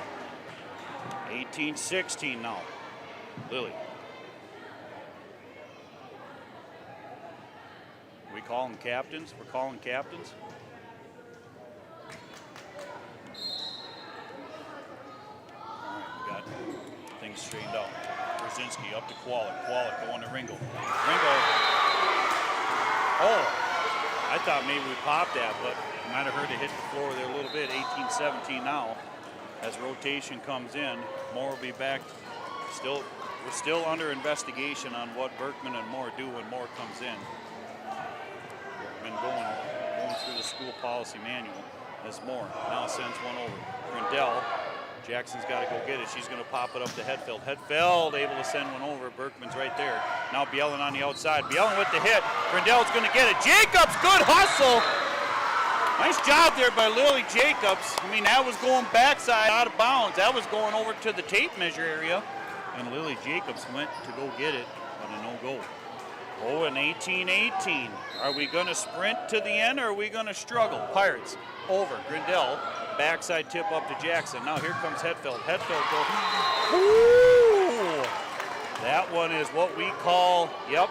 18-16 now. Lily. We call them captains. We're calling captains. All right, we got things straightened out. Brzezinski up to Kowalik. Kowalik going to Ringel. Ringel. Oh, I thought maybe we popped that, but you might have heard it hit the floor there a little bit. 18-17 now. As rotation comes in, Moore will be back. We're still under investigation on what Berkman and Moore do when Moore comes in. Been going through the school policy manual as Moore now sends one over. Grindell, Jackson's got to go get it. She's going to pop it up to Hetfield. Hetfield able to send one over. Berkman's right there. Now Bielen on the outside. Bielen with the hit. Grindell's going to get it. Jacobs, good hustle. Nice job there by Lily Jacobs. I mean, that was going backside out of bounds. That was going over to the tape measure area. And Lily Jacobs went to go get it on a no-go. Oh, and 18-18. Are we going to sprint to the end, or are we going to struggle? Pirates over. Grindell, backside tip up to Jackson. Now here comes Hetfield. Hetfield goes. Ooh! That one is what we call, yep,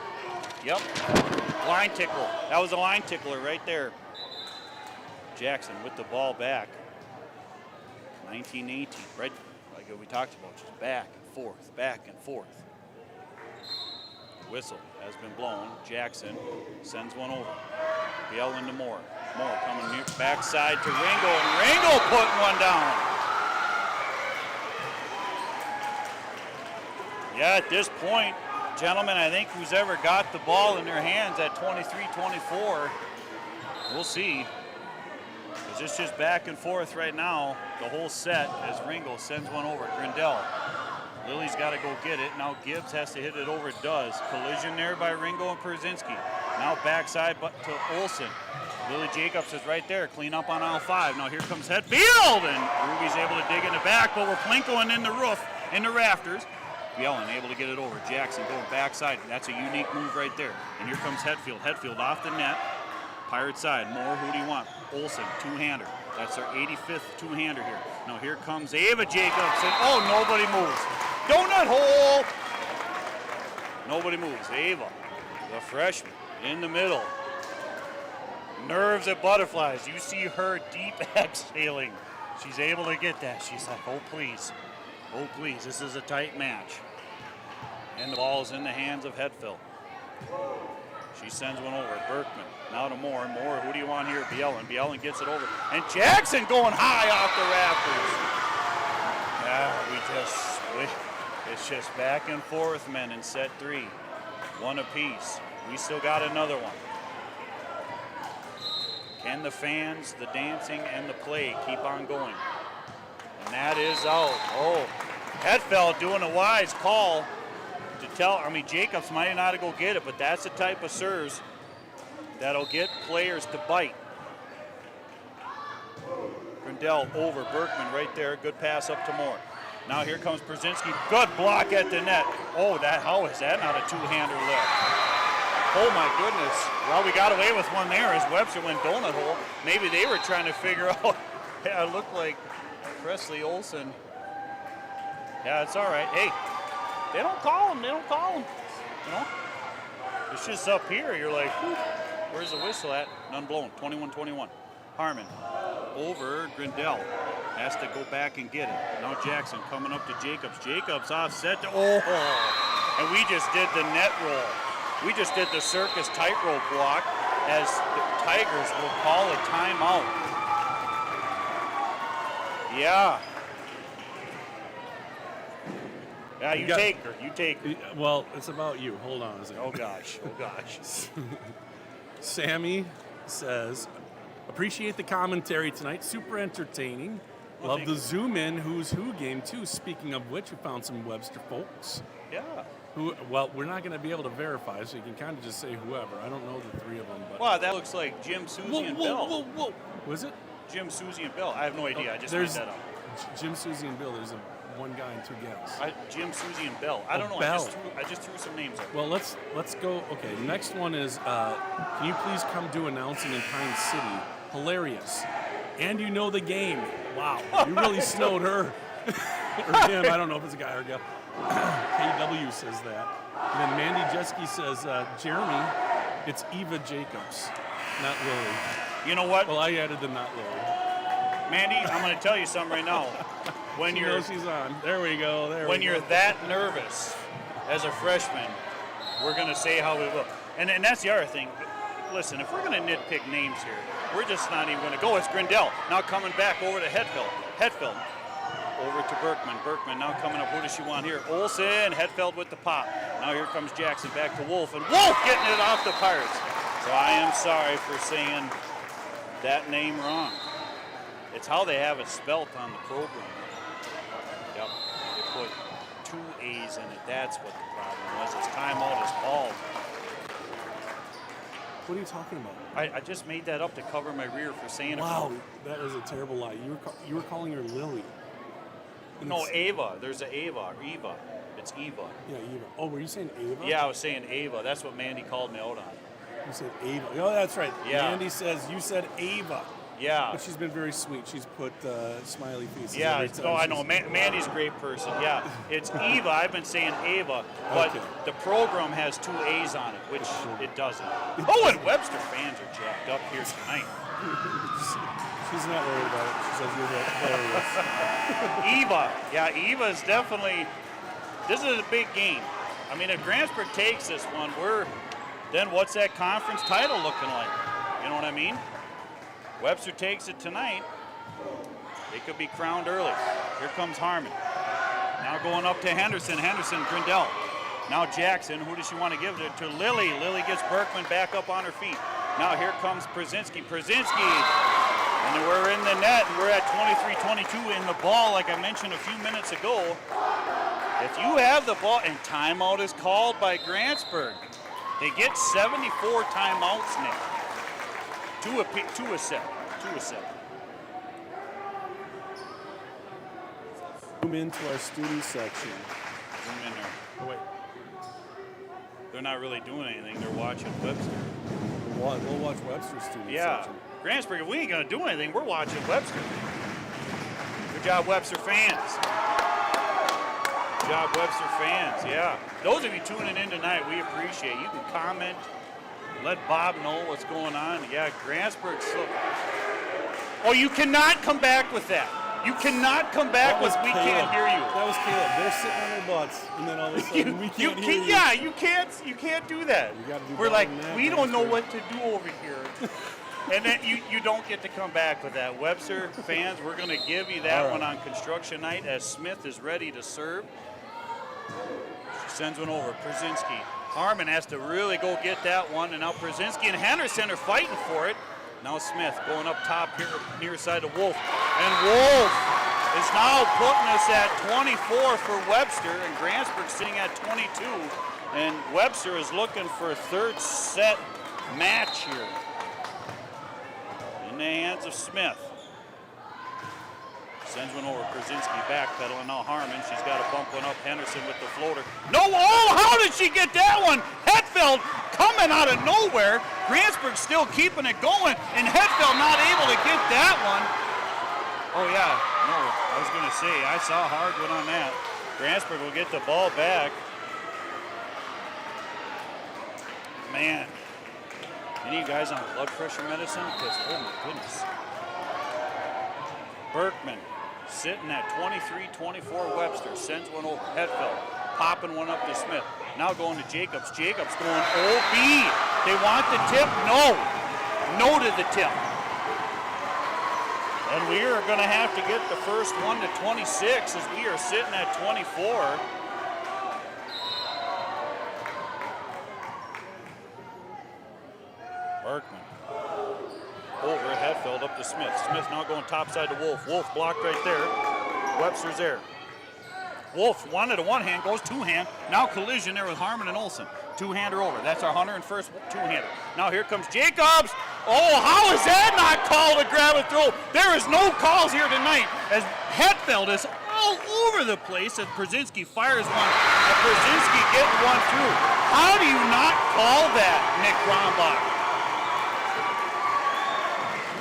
line tickle. That was a line tickler right there. Jackson with the ball back. 19-18, right like we talked about, just back and forth, back and forth. Whistle has been blown. Jackson sends one over. Bielen to Moore. Moore coming near backside to Ringel, and Ringel putting one down. Yeah, at this point, gentlemen, I think who's ever got the ball in their hands at 23-24, we'll see. It's just back and forth right now, the whole set, as Ringel sends one over. Grindell. Lily's got to go get it. Now Gibbs has to hit it over. Does. Collision there by Ringel and Brzezinski. Now backside but to Olsen. Lily Jacobs is right there. Clean up on aisle 5. Now here comes Hetfield, and Ruby's able to dig in the back, but we're plinkoing in the roof, in the rafters. Bielen able to get it over. Jackson going backside. That's a unique move right there. And here comes Hetfield. Hetfield off the net. Pirate side. Moore, who do you want? Olsen, two-hander. That's our 85th two-hander here. Now here comes Ava Jacobs, and oh, nobody moves. Donut hole! Nobody moves. Ava, the freshman, in the middle. Nerves at butterflies. You see her deep exhaling. She's able to get that. She's like, oh, please. Oh, please. This is a tight match. And the ball is in the hands of Hetfield. She sends one over. Berkman. Now to Moore. Moore, who do you want here? Bielen. Bielen gets it over. And Jackson going high off the rafters. It's just back and forth, men, in set 3. One apiece. We still got another one. Can the fans, the dancing, and the play keep on going? And that is out. Oh, Hetfeld doing a wise call to tell. I mean, Jacobs might not have go get it, but that's the type of serves that'll get players to bite. Grindell over Berkman right there. Good pass up to Moore. Now here comes Brzezinski. Good block at the net. Oh, how is that not a two-hander lift? Oh my goodness. Well, we got away with one there as Webster went donut hole. Maybe they were trying to figure out. Yeah, it looked like Presley Olson. Yeah, it's all right. Hey, they don't call him. They don't call him. You know? It's just up here. You're like, whew, where's the whistle at? None blown. 21-21. Harmon over Grindell. Has to go back and get it. Now Jackson coming up to Jacobs. Jacobs offset. Oh! And we just did the net roll. We just did the circus tightrope walk as the Tigers will call a timeout. Yeah. Yeah, you take her. You take her. Well, it's about you. Hold on a second. Oh, gosh. Oh, gosh. Sammy says, appreciate the commentary tonight. Super entertaining. Well, love the zoom in Who's Who game, too. Speaking of which, we found some Webster folks. Yeah. Well, we're not going to be able to verify, so you can kind of just say whoever. I don't know the three of them. But Wow, that looks like Jim, Susie, and Bill. Whoa. Was it? Jim, Susie, and Bill. I have no idea. I just made that up. Jim, Susie, and Bill. There's one guy and two gals. Jim, Susie, and Bill. I don't know. Bell. I just threw some names up. Well, let's go. Okay, next one is, can you please come do announcing in Pine City? Hilarious. And you know the game. Wow, you really snowed her. Or him, I don't know if it's a guy or a gal. KW says that. And then Mandy Jeske says, Jeremy, it's Eva Jacobs, not Lily. You know what? Well, I added the not Lily. Mandy, I'm going to tell you something right now. When She you're knows she's on. There we go. when you're that nervous as a freshman, we're going to say how we will. And that's the other thing. Listen, if we're going to nitpick names here, we're just not even going to go. It's Grindell. Now coming back over to Hetfeld. Hetfeld over to Berkman. Berkman now coming up. Who does she want here? Olsen. Hetfeld with the pop. Now here comes Jackson back to Wolf. And Wolf getting it off the Pirates. So I am sorry for saying that name wrong. It's how they have it spelt on the program. Yep. They put two A's in it. That's what the problem was. His timeout is called. What are you talking about? I just made that up to cover my rear for saying Wow, that is a terrible lie. You were calling her Lily. And No, it's- Ava. There's an Ava or Eva. It's Eva. Yeah, Eva. Oh, were you saying Ava? Yeah, I was saying Ava. That's what Mandy called me out on. You said Ava. Oh, that's right. Yeah. Andy says you said Ava. Yeah. But she's been very sweet. She's put smiley faces. Yeah, every time I know. she's- Mandy's a great person. Yeah, it's Eva. I've been saying Ava, but Okay. the program has two A's on it, which it doesn't. Oh, and Webster fans are jacked up here tonight. She's not worried about it. She says you're hilarious. Eva. Yeah, Eva's definitely, this is a big game. I mean, if Grantsburg takes this one, then what's that conference title looking like? You know what I mean? Webster takes it tonight. They could be crowned early. Here comes Harmon. Now going up to Henderson. Henderson, Grindell. Now Jackson. Who does she want to give it to? Lily. Lily gets Berkman back up on her feet. Now here comes Brzezinski. Brzezinski. And we're in the net. And we're at 23-22 in the ball, like I mentioned a few minutes ago. If you have the ball, and timeout is called by Grantsburg. They get 74 timeouts, Nick. Two a set. Zoom into our student section. Zoom in there. Oh, wait. They're not really doing anything. They're watching Webster. We'll watch Webster's student Yeah. section. Grantsburg, if we ain't going to do anything, we're watching Webster. Good job, Webster fans. Good job, Webster fans. Yeah. Those of you tuning in tonight, we appreciate it. You can comment. Let Bob know what's going on. Yeah, Grantsburg. Oh, you cannot come back with that. You cannot come back with we can't hear you. That was Caleb. They're sitting on their butts, and then all of a sudden we can't hear you. Yeah, you can't do that. You gotta do We're better like, than that, we don't know Grantsburg. what to do over here. And then you don't get to come back with that. Webster fans, we're going to give you that All right. one on construction night as Smith is ready to serve. She sends one over. Brzezinski. Harmon has to really go get that one, and now Brzezinski and Henderson are fighting for it. Now Smith going up top here, near side of Wolf. And Wolf is now putting us at 24 for Webster, and Grantsburg sitting at 22. And Webster is looking for a third set match here. In the hands of Smith. Sends one over, Brzezinski backpedaling, now Harmon. She's got to bump one up, Henderson with the floater. No, oh, how did she get that one? Hetfeld coming out of nowhere. Grantsburg still keeping it going, and Hetfeld not able to get that one. Oh yeah, no, I was gonna say, I saw a hard one on that. Grantsburg will get the ball back. Man, any of you guys on blood pressure medicine? Because, oh my goodness. Berkman sitting at 23-24. Webster sends one over. Hetfeld popping one up to Smith. Now going to Jacobs. Jacobs going OB. They want the tip? No. No to the tip. And we are going to have to get the first one to 26 as we are sitting at 24. Berkman. Over Hetfeld up to Smith. Smith now going topside to Wolf. Wolf blocked right there. Webster's there. Wolf wanted a one-hand, goes two-hand. Now collision there with Harmon and Olsen. Two-hander over. That's our 101st two-hander. Now here comes Jacobs. Oh, how is that not called a grab and throw? There is no calls here tonight as Hetfeld is all over the place as Brzezinski fires one. And Brzezinski getting one through. How do you not call that, Nick Grombach?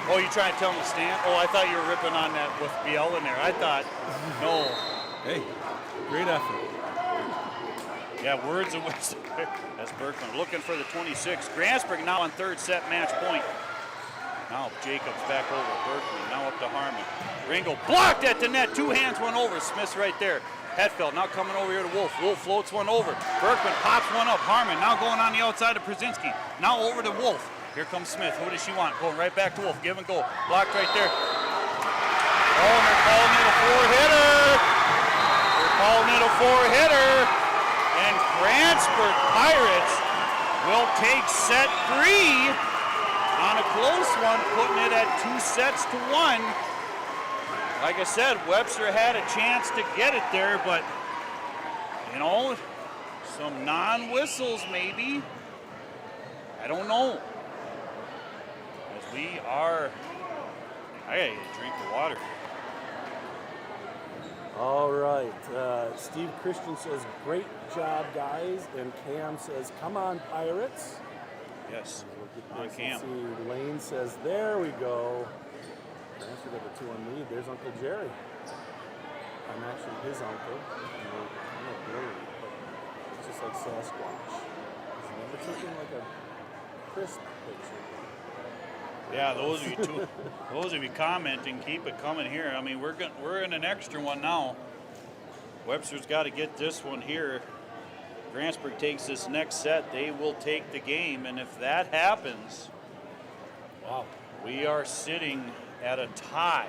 Oh, you trying to tell him to stand? Oh, I thought you were ripping on that with Biel in there. I thought, no. Hey, great effort. Yeah, words of wisdom. That's Berkman looking for the 26. Grantsburg now on third set match point. Now Jacobs back over. Berkman now up to Harmon. Ringo blocked at the net. Two hands, one over. Smith's right there. Hetfeld now coming over here to Wolf. Wolf floats one over. Berkman pops one up. Harmon now going on the outside of Brzezinski. Now over to Wolf. Here comes Smith. Who does she want? Going right back to Wolf. Give and go. Blocked right there. Oh, and they're calling it a four-hitter. They're calling it a four-hitter. And Grantsburg Pirates will take set 3 on a close one, putting it at 2-1. Like I said, Webster had a chance to get it there, but, you know, some non-whistles maybe. I don't know. As we are, I gotta get a drink of water. All right. Steve Christian says, great job, guys. And Cam says, come on, Pirates. Yes, We'll on Cam. see. Lane says, there we go. Transfer got the 2-1 lead. There's Uncle Jerry. I'm actually his uncle. I'm not blurry, but it's just like Sasquatch. He's never taken like a crisp picture. Yeah, those of you commenting, keep it coming here. I mean, we're in an extra one now. Webster's got to get this one here. Grantsburg takes this next set, they will take the game, and if that happens, wow, we are sitting at a tie.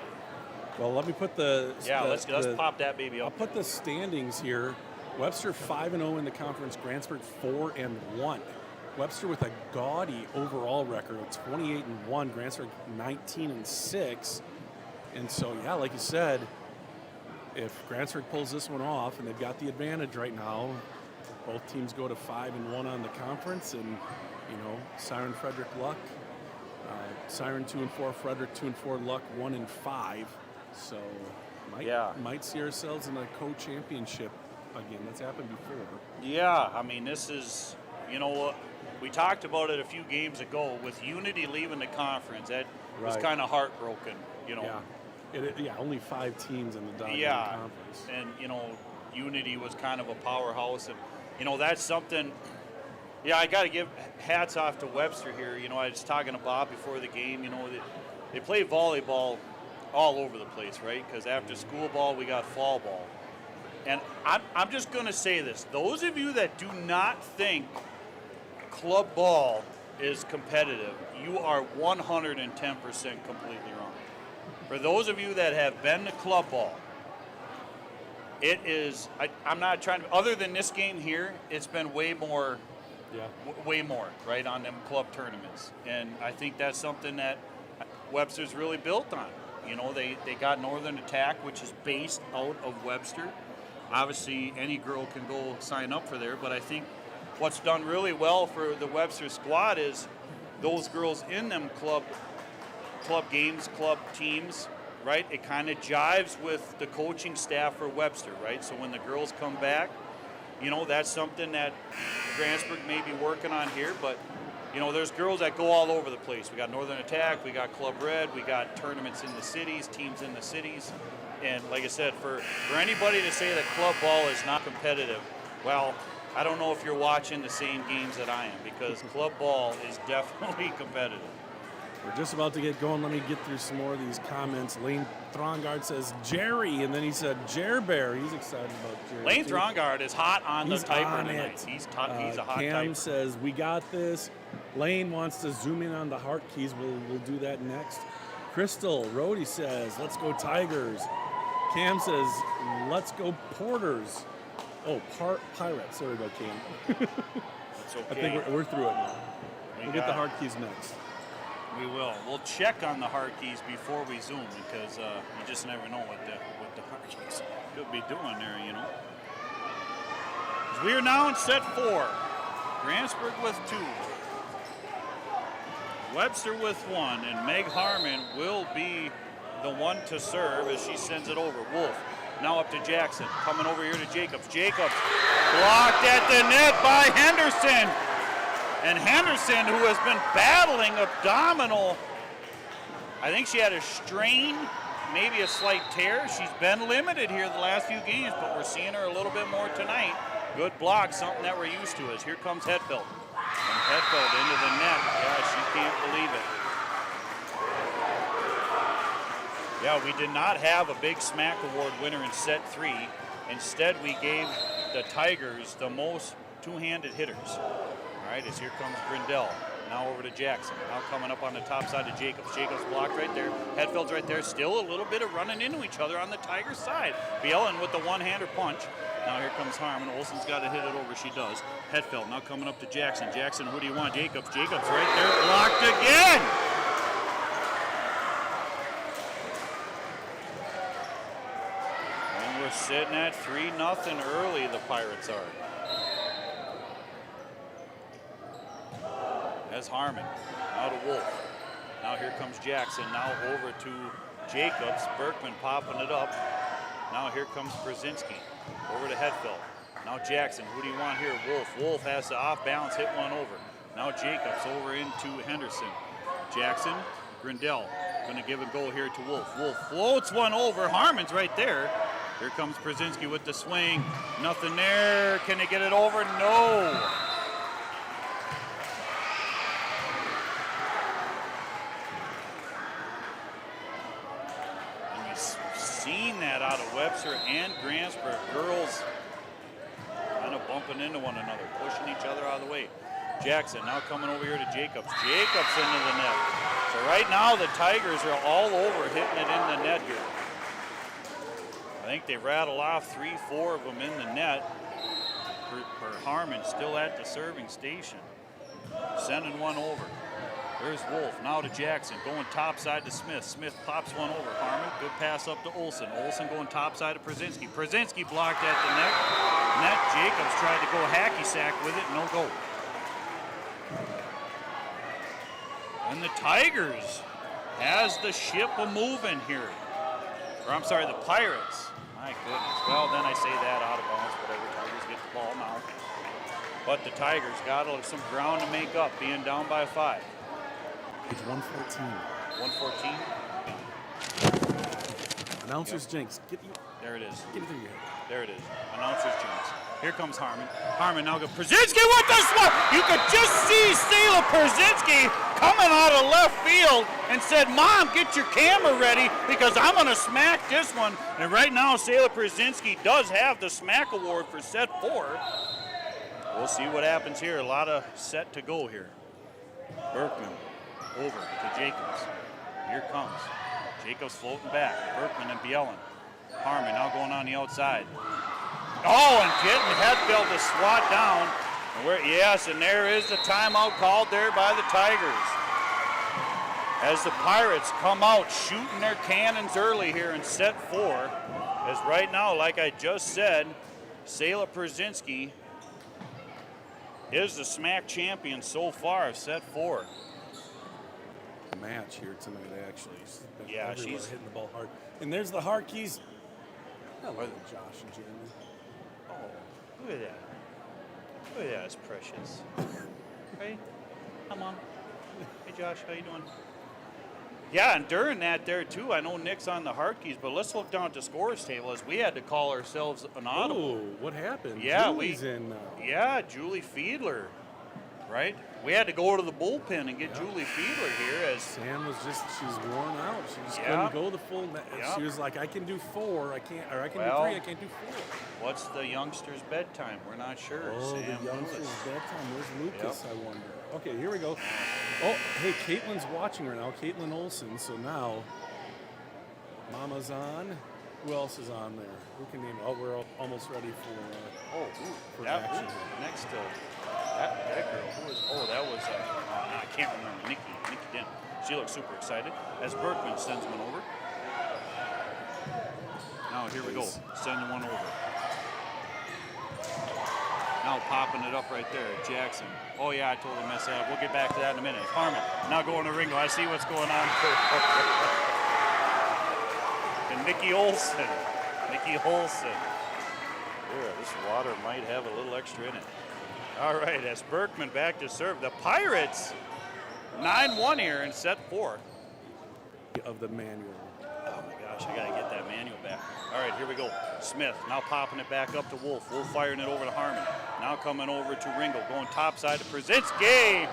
Well, let me put the let's pop that baby up. I'll put the standings here. Webster 5-0 in the conference. Grantsburg 4-1. Webster with a gaudy overall record of 28-1. Grantsburg 19-6. And so, yeah, like you said, if Grantsburg pulls this one off, and they've got the advantage right now, both teams go to 5-1 on the conference, and you know, Siren Frederick Luck, Siren 2-4, Frederick 2-4, Luck 1-5. So might see ourselves in a co-championship again. That's happened before. Yeah, I mean, this is, you know, we talked about it a few games ago with Unity leaving the conference. That was kind of heartbroken, you know. Yeah, only 5 teams in the Dodger conference. And you know, Unity was kind of a powerhouse, and you know, that's something. Yeah, I got to give hats off to Webster here. You know, I was talking to Bob before the game. You know, they play volleyball all over the place, right? Because after school ball, we got fall ball. And I'm just going to say this. Those of you that do not think club ball is competitive, you are 110% completely wrong. For those of you that have been to club ball, it is, I'm not trying to, other than this game here, it's been way more way more, right, on them club tournaments. And I think that's something that Webster's really built on. You know, they got Northern Attack, which is based out of Webster. Obviously, any girl can go sign up for there, but I think what's done really well for the Webster squad is those girls in them club games, club teams, right? It kind of jives with the coaching staff for Webster, right? So when the girls come back, you know, that's something that Grantsburg may be working on here, but you know, there's girls that go all over the place. We got Northern Attack, we got Club Red, we got tournaments in the cities, teams in the cities. And like I said, for anybody to say that club ball is not competitive, well, I don't know if you're watching the same games that I am, because club ball is definitely competitive. We're just about to get going. Let me get through some more of these comments. Lane Throngard says Jerry, and then he said Jer Bear. He's excited about Jerry. Lane Throngard is hot on He's the typer on tonight. it. He's a hot Cam typer. says we got this. Lane wants to zoom in on the heart keys. We'll do that next. Crystal Rhodey says let's go Tigers. Cam says let's go Porters. Oh, Pirates. There we go, Cam. It's okay. I think we're through it now. We'll get the got heart keys next. We will. We'll check on the heart keys before we zoom, because you just never know what the heart keys could be doing there, you know. As we are now in set 4. Grantsburg with 2. Webster with 1, and Meg Harmon will be the one to serve as she sends it over. Wolf now up to Jackson, coming over here to Jacobs. Jacobs blocked at the net by Henderson. And Henderson, who has been battling abdominal, I think she had a strain, maybe a slight tear. She's been limited here the last few games, but we're seeing her a little bit more tonight. Good block, something that we're used to. As here comes Hetfield. And Hetfield into the net. Yeah, she can't believe it. Yeah, we did not have a big Smack Award winner in set 3. Instead, we gave the Tigers the most two-handed hitters. All right, as here comes Grindell. Now over to Jackson. Now coming up on the top side of Jacobs. Jacobs blocked right there. Hetfield's right there. Still a little bit of running into each other on the Tigers side. Bielen with the one-hander punch. Now here comes Harmon. Olsen's got to hit it over. She does. Hetfield now coming up to Jackson. Jackson, who do you want? Jacobs. Jacobs right there. Blocked again. And we're sitting at 3-0 early, the Pirates are. As Harmon, now to Wolf. Now here comes Jackson, now over to Jacobs. Berkman popping it up. Now here comes Brzezinski, over to Hetfield. Now Jackson, who do you want here? Wolf. Wolf has to off balance, hit one over. Now Jacobs over into Henderson. Jackson, Grindell, gonna give a goal here to Wolf. Wolf floats one over, Harmon's right there. Here comes Brzezinski with the swing. Nothing there, can they get it over? No. Seen that out of Webster and Grantsburg. Girls kind of bumping into one another, pushing each other out of the way. Jackson now coming over here to Jacobs. Jacobs into the net. So right now the Tigers are all over hitting it in the net here. I think they rattle off 3-4 of them in the net. For Harmon still at the serving station. Sending one over. There's Wolf, now to Jackson, going topside to Smith. Smith pops one over. Harmon, good pass up to Olsen. Olsen going topside to Brzezinski. Brzezinski blocked at the net. Jacobs tried to go hacky sack with it, no go. And the Tigers has the ship a-moving here. Or I'm sorry, the Pirates. My goodness. Well, then I say that out of bounds, whatever. Tigers get the ball now. But the Tigers got some ground to make up, being down by 5. It's 114. 114? Announcer's jinx. There it is. Get it through your head. There it is. Announcer's jinx. Here comes Harmon. Harmon now goes. Brzezinski with this one! You could just see Stela Brzezinski coming out of left field and said, Mom, get your camera ready because I'm going to smack this one. And right now, Stela Brzezinski does have the Smack Award for set 4. We'll see what happens here. A lot of set to go here. Berkman over to Jacobs. Here comes. Jacobs floating back. Berkman and Bielen. Harmon now going on the outside. Oh, and getting Hetfield to swat down. Yes, and there is the timeout called there by the Tigers. As the Pirates come out shooting their cannons early here in set 4. As right now, like I just said, Sela Przinski is the SMAC champion so far of set 4. Match here tonight, actually. Yeah, everywhere, she's hitting the ball hard. And there's the Harkeys. Hello, Josh and Jeremy. Oh, look at that. Look at that, it's precious. Hey, come on. Hey, Josh, how you doing? Yeah, and during that there, too, I know Nick's on the Harkeys, but let's look down at the scores table as we had to call ourselves an audible. Oh, what happened? Yeah, Julie's in now. Yeah, Julie Fiedler, right? We had to go to the bullpen and get Julie Fiedler here as Sam was she's worn out. She just Yeah. couldn't go the full. Yeah. She was like, I can do 4, I can't, or I can Well, do 3, I can't do 4. what's the youngster's bedtime? We're not sure. Oh, Sam the youngster's Lewis. bedtime. Where's Lucas, I wonder? Okay, here we go. Oh, hey, Caitlin's watching right now. Caitlin Olson. So now, Mama's on. Who else is on there? Who can name it? Oh, we're almost ready for that action. next to that girl. Who was? Oh, that was. I can't remember. Nikki Dent. She looks super excited as Berkman sends one over. Now here we go. Sending one over. Now popping it up right there, Jackson. Oh yeah, I totally messed that up. We'll get back to that in a minute. Harmon, now going to Ringo. I see what's going on. And Nikki Olson. Yeah, this water might have a little extra in it. All right, as Berkman back to serve. The Pirates, 9-1 here in set 4. Of the manual. Oh my gosh, I gotta get that manual back. All right, here we go. Smith now popping it back up to Wolf. Wolf firing it over to Harmon. Now coming over to Ringo, going topside to Przinski.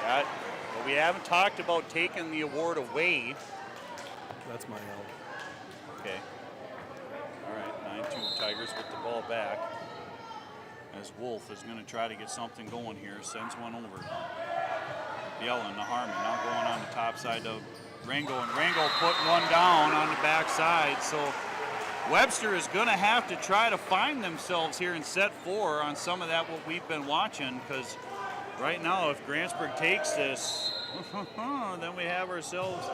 But we haven't talked about taking the award away. That's my help. Okay. All right, 9-2 Tigers with the ball back. As Wolf is going to try to get something going here. Sends one over. Yellen to Harmon. Now going on the top side of Ringo. And Ringo putting one down on the backside. So Webster is going to have to try to find themselves here in set 4 on some of that what we've been watching. Because right now, if Grantsburg takes this, then we have ourselves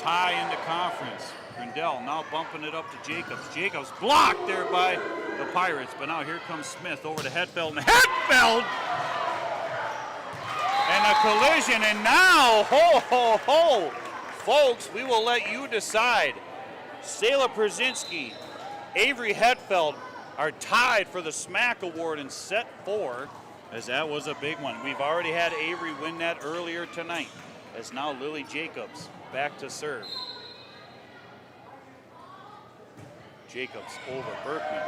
tie into conference. Grindell now bumping it up to Jacobs. Jacobs blocked there by the Pirates, but now here comes Smith over to Hetfeld, and Hetfeld! And a collision, and now, folks, we will let you decide. Sela Przinski, Avery Hetfeld are tied for the SMAC Award in set 4, as that was a big one. We've already had Avery win that earlier tonight, as now Lily Jacobs back to serve. Jacobs over Berkman,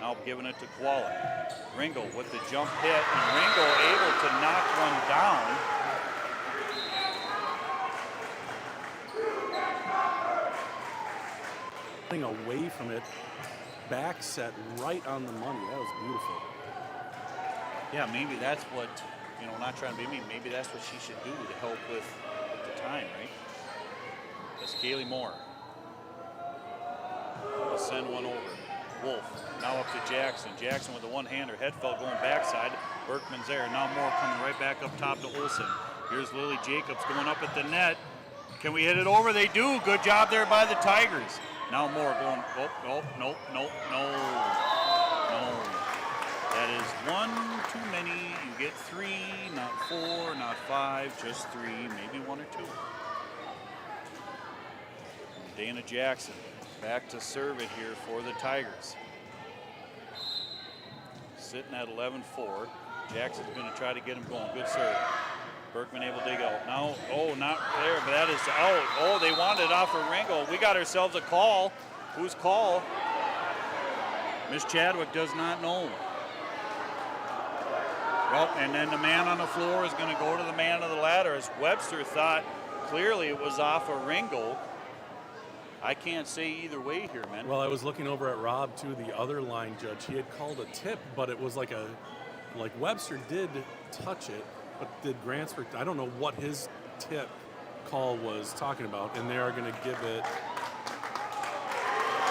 now giving it to Koala. Ringo with the jump hit, and Ringo able to knock one down. Away from it, back set right on the money. That was beautiful. Yeah, maybe that's what, not trying to be mean, maybe that's what she should do to help with the time, right? That's Kaylee Moore. We'll send one over. Wolf now up to Jackson. Jackson with a one-hander. Hetfeld going backside. Berkman's there. Now Moore coming right back up top to Olson. Here's Lily Jacobs going up at the net. Can we hit it over? They do. Good job there by the Tigers. Now Moore going, no. That is one too many. You get 3, not 4, not 5, just 3, maybe 1 or 2. Dana Jackson back to serve it here for the Tigers. Sitting at 11-4. Jackson's going to try to get him going. Good serve. Berkman able to dig out. Now, not there, but that is, they wanted it off of Ringo. We got ourselves a call. Whose call? Miss Chadwick does not know. Well, and then the man on the floor is going to go to the man of the ladder, as Webster thought clearly it was off of Ringo. I can't say either way here, man. Well, I was looking over at Rob too, the other line judge. He had called a tip, but it was like Webster did touch it, but did Grantsburg, I don't know what his tip call was talking about, and they are going to give it.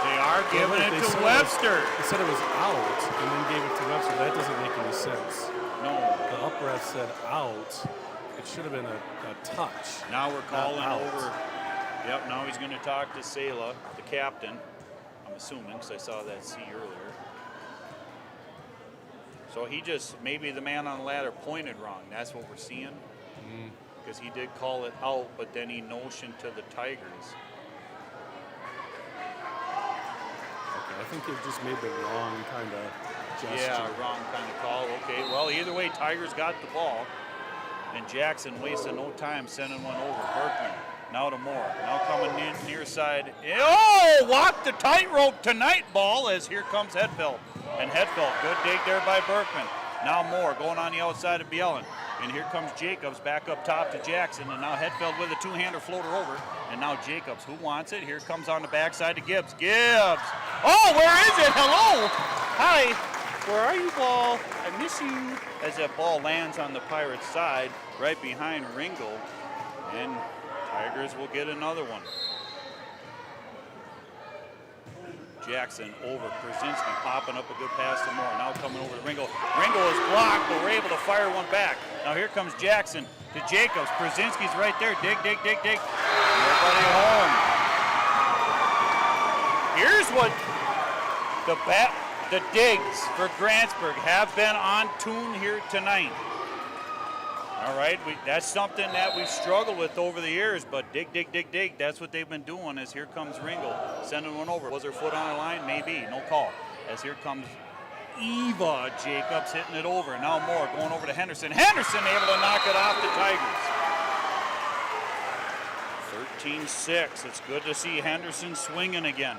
They They are giving it to Webster. They said it was out and then gave it to Webster. That doesn't make any sense. No. The up ref said out. It should have been a touch. Now we're calling over. Yep, now he's going to talk to Sela, the captain. I'm assuming, because I saw that C earlier. So he just, maybe the man on the ladder pointed wrong. That's what we're seeing. Because he did call it out, but then he notioned to the Tigers. Okay, I think they just made the wrong kind of gesture. Yeah, wrong kind of call. Okay, well, either way, Tigers got the ball. And Jackson wasted no time sending one over. Berkman, now to Moore. Now coming in near side. Oh, walk the tightrope tonight ball as here comes Hetfeld. And Hetfeld, good dig there by Berkman. Now Moore going on the outside of Bielen. And here comes Jacobs back up top to Jackson. And now Hetfeld with a two-hander floater over. And now Jacobs, who wants it? Here comes on the backside to Gibbs. Gibbs! Oh, where is it? Hello! Hi! Where are you, ball? I miss you. As that ball lands on the Pirates' side, right behind Ringel. And Tigers will get another one. Jackson over Krasinski, popping up a good pass to Moore. Now coming over to Ringel. Ringel is blocked, but we're able to fire one back. Now here comes Jackson to Jacobs. Krasinski's right there. Dig, dig, dig, dig. Nobody home. Here's what the digs for Grantsburg have been on tune here tonight. All right, that's something that we've struggled with over the years, but dig, dig, dig, dig. That's what they've been doing as here comes Ringel, sending one over. Was her foot on the line? Maybe, no call. As here comes Eva Jacobs hitting it over. Now Moore going over to Henderson. Henderson able to knock it off the Tigers. 13-6. It's good to see Henderson swinging again.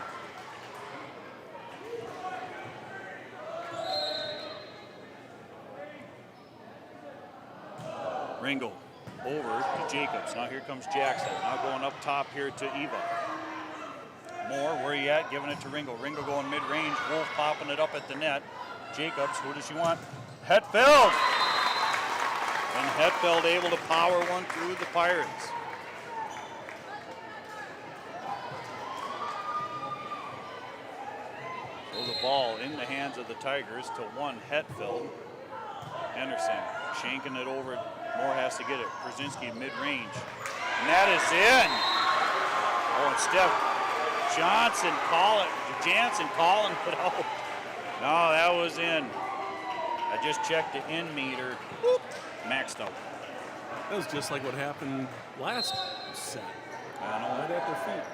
Ringel over to Jacobs. Now here comes Jackson. Now going up top here to Eva. Moore, where you at? Giving it to Ringel. Ringel going mid-range. Wolf popping it up at the net. Jacobs, who does she want? Hetfeld! And Hetfeld able to power one through the Pirates. So the ball in the hands of the Tigers to one Hetfeld. Henderson shanking it over. Moore has to get it. Krasinski mid-range. And that is in. Oh, and Steph Jansen calling it out. No, that was in. I just checked the in meter. Whoop, maxed out. That was just like what happened last set. I know. Right at their feet.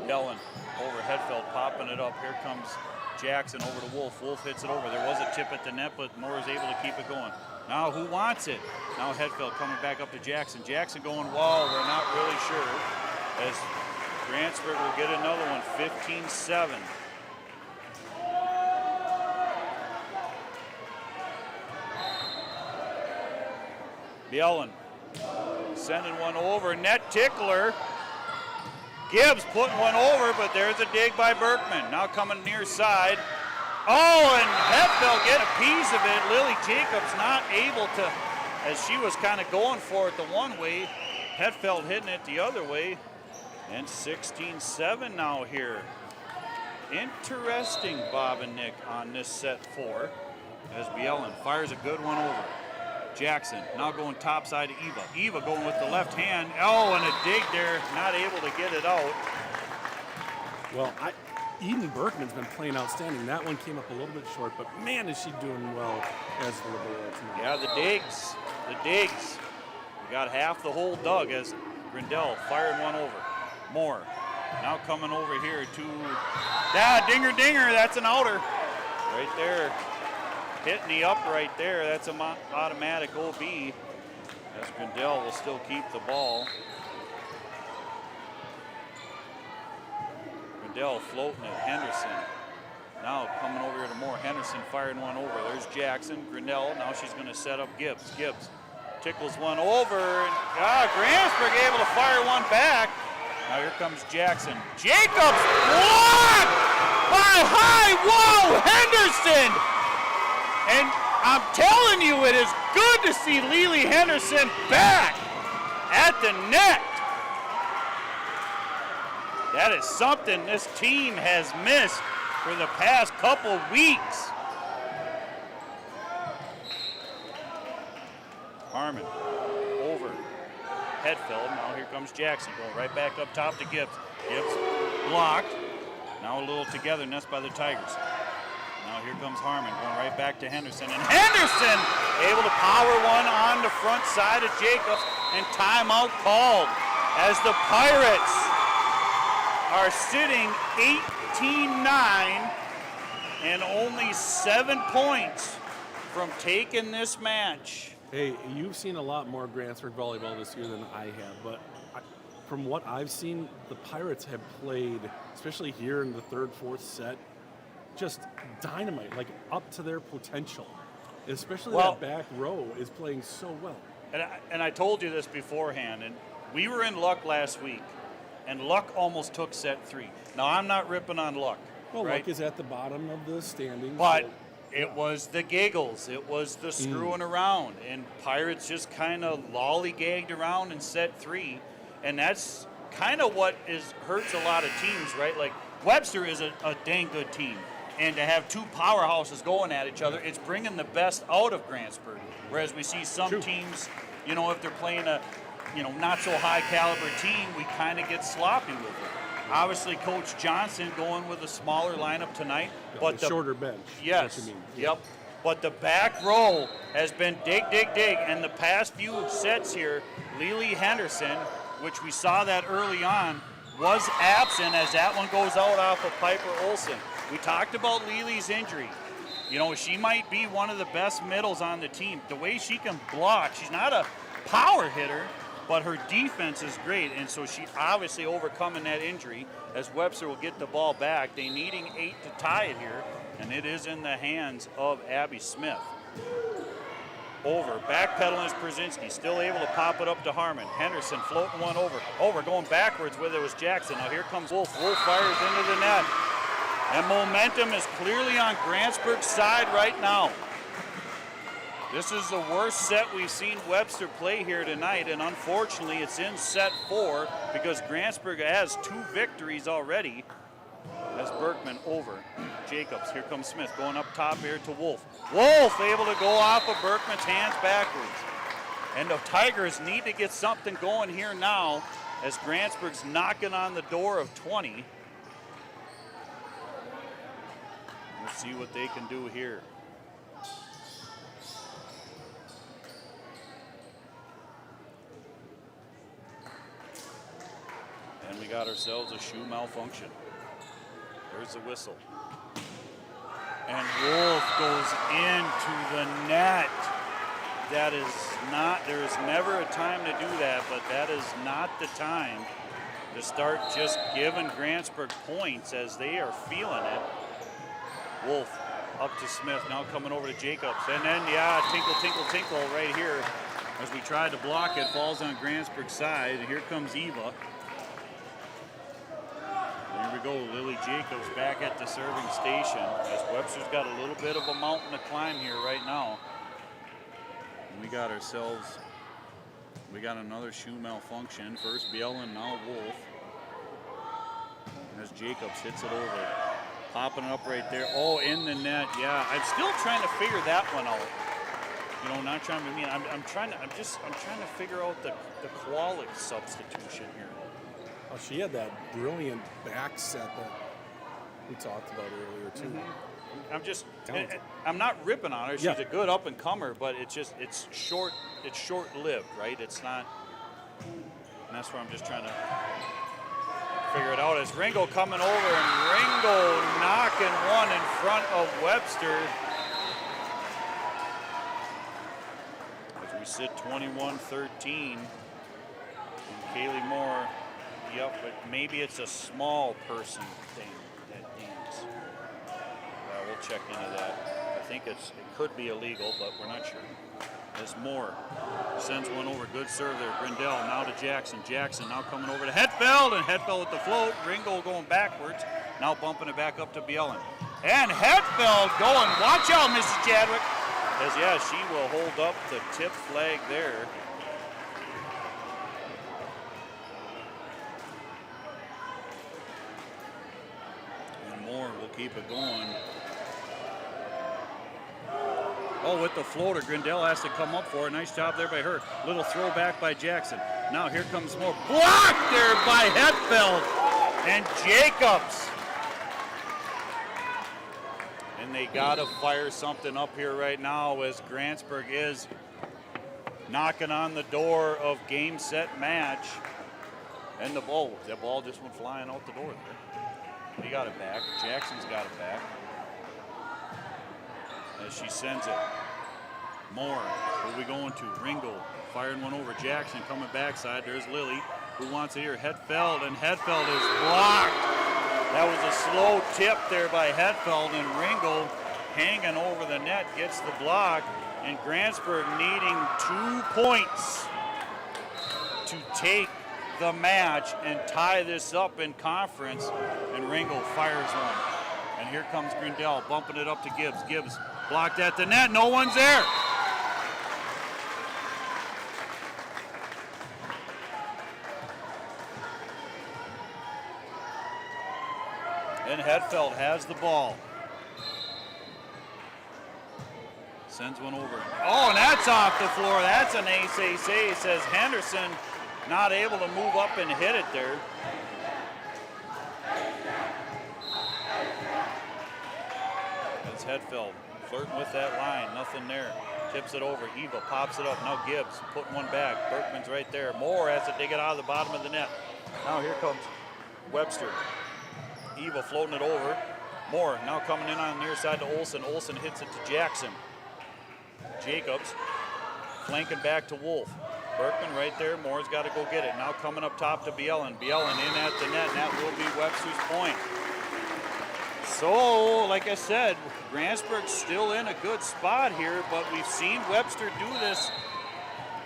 Yellen over Hetfeld, popping it up. Here comes Jackson over to Wolf. Wolf hits it over. There was a tip at the net, but Moore is able to keep it going. Now who wants it? Now Hetfeld coming back up to Jackson. Jackson going, whoa, we're not really sure. As Grantsburg will get another one, 15-7. Bielen sending one over. Net tickler. Gibbs putting one over, but there's a dig by Berkman. Now coming near side. Oh, and Hetfeld getting a piece of it. Lily Jacobs not able to, as she was kind of going for it the one way. Hetfeld hitting it the other way. And 16-7 now here. Interesting, Bob and Nick, on this set 4. As Bielen fires a good one over. Jackson now going topside to Eva. Eva going with the left hand. Oh, and a dig there, not able to get it out. Well, Eden Berkman's been playing outstanding. That one came up a little bit short, but man, is she doing well as Volleyball tonight. Yeah, the digs. We got half the hole dug as Grindell firing one over. Moore now coming over here to, dinger, that's an outer. Right there. Hitting the upright there, that's an automatic OB. As Grindell will still keep the ball. Grindell floating it, Henderson. Now coming over here to Moore. Henderson firing one over. There's Jackson, Grindell. Now she's going to set up Gibbs. Gibbs tickles one over. And, Grantsburg able to fire one back. Now here comes Jackson. Jacobs blocked by Henderson. And I'm telling you, it is good to see Lily Henderson back at the net. That is something this team has missed for the past couple weeks. Harmon over Hetfeld. Now here comes Jackson going right back up top to Gibbs. Gibbs blocked. Now a little togetherness by the Tigers. Now here comes Harmon going right back to Henderson. And Henderson able to power one on the front side of Jacobs. And timeout called as the Pirates are sitting 18-9 and only 7 points from taking this match. Hey, you've seen a lot more Grantsburg volleyball this year than I have, but from what I've seen, the Pirates have played, especially here in the third, fourth set, just dynamite, like up to their potential. Especially that back row is playing so well. And I told you this beforehand, and we were in Luck last week, and Luck almost took set 3. Now, I'm not ripping on Luck. Well, right? Luck is at the bottom of the standings. But so, it was the giggles. It was the screwing around. And Pirates just kind of lollygagged around in set 3. And that's kind of what hurts a lot of teams, right? Like, Webster is a dang good team. And to have two powerhouses going at each other, it's bringing the best out of Grantsburg. Whereas we see some teams, if they're playing a, not so high caliber team, we kind of get sloppy with it. Obviously, Coach Johnson going with a smaller lineup tonight, but the shorter bench. Yes. What you mean. Yep. But the back row has been dig, and the past few sets here, Lily Henderson, which we saw that early on, was absent as that one goes out off of Piper Olson. We talked about Lily's injury. She might be one of the best middles on the team. The way she can block, she's not a power hitter, but her defense is great, and so she obviously overcoming that injury as Webster will get the ball back. They needing 8 to tie it here, and it is in the hands of Abby Smith. Over, backpedaling is Brzezinski, still able to pop it up to Harmon. Henderson floating one over, going backwards with it was Jackson. Now here comes Wolf. Wolf fires into the net. And momentum is clearly on Grantsburg's side right now. This is the worst set we've seen Webster play here tonight, and unfortunately it's in set 4 because Grantsburg has 2 victories already. As Berkman over. Jacobs, here comes Smith, going up top here to Wolf. Wolf able to go off of Berkman's hands backwards. And the Tigers need to get something going here now as Grantsburg's knocking on the door of 20. We'll see what they can do here. And we got ourselves a shoe malfunction. There's the whistle. And Wolf goes into the net. That is not, there is never a time to do that, but that is not the time to start just giving Grantsburg points as they are feeling it. Wolf up to Smith, now coming over to Jacobs. And then, tinkle, tinkle, tinkle right here. As we tried to block it, falls on Grantsburg's side. And here comes Eva. Here we go, Lily Jacobs back at the serving station as Webster's got a little bit of a mountain to climb here right now. And we got another shoe malfunction. First Bielen, now Wolf. As Jacobs hits it over. Popping it up right there. Oh, in the net. Yeah, I'm still trying to figure that one out. Not trying to be mean. I'm trying to figure out the Kwalik substitution here. Oh, she had that brilliant back set that we talked about earlier too. Mm-hmm. I'm not ripping on her. She's a good up and comer, but it's short-lived, right? It's not. And that's where I'm just trying to figure it out. As Ringo coming over and Ringo knocking one in front of Webster. As we sit 21-13, and Kaylee Moore. Yep, but maybe it's a small person thing that deems. We'll check into that. I think it could be illegal, but we're not sure. As Moore sends one over, good serve there. Grindell now to Jackson. Jackson now coming over to Hetfeld, and Hetfeld with the float. Ringo going backwards, now bumping it back up to Bielen. And Hetfeld going, watch out, Mrs. Chadwick. As she will hold up the tip flag there. keep it going. Oh, with the floater, Grindell has to come up for it. Nice job there by her. Little throwback by Jackson. Now here comes more. Blocked there by Hetfeld and Jacobs. And they got to fire something up here right now as Grantsburg is knocking on the door of game, set, match. And the ball just went flying out the door there. He got it back. Jackson's got it back. As she sends it. Moore, who are we going to? Ringel firing one over Jackson, coming backside. There's Lily, who wants it here. Hetfeld, and Hetfeld is blocked. That was a slow tip there by Hetfeld, and Ringel hanging over the net gets the block. And Grantsburg needing 2 points to take the match and tie this up in conference. And Ringel fires one. And here comes Grindell bumping it up to Gibbs. Gibbs blocked at the net. No one's there. And Hetfeld has the ball. Sends one over. Oh, and that's off the floor. That's an ace, says Henderson. Not able to move up and hit it there. That's Hetfeld flirting with that line. Nothing there. Tips it over. Eva pops it up. Now Gibbs putting one back. Berkman's right there. Moore has to dig it out of the bottom of the net. Now here comes Webster. Eva floating it over. Moore now coming in on the near side to Olsen. Olsen hits it to Jackson. Jacobs flanking back to Wolf. Berkman right there. Moore's got to go get it. Now coming up top to Bielen. Bielen in at the net, and that will be Webster's point. So, like I said, Grantsburg's still in a good spot here, but we've seen Webster do this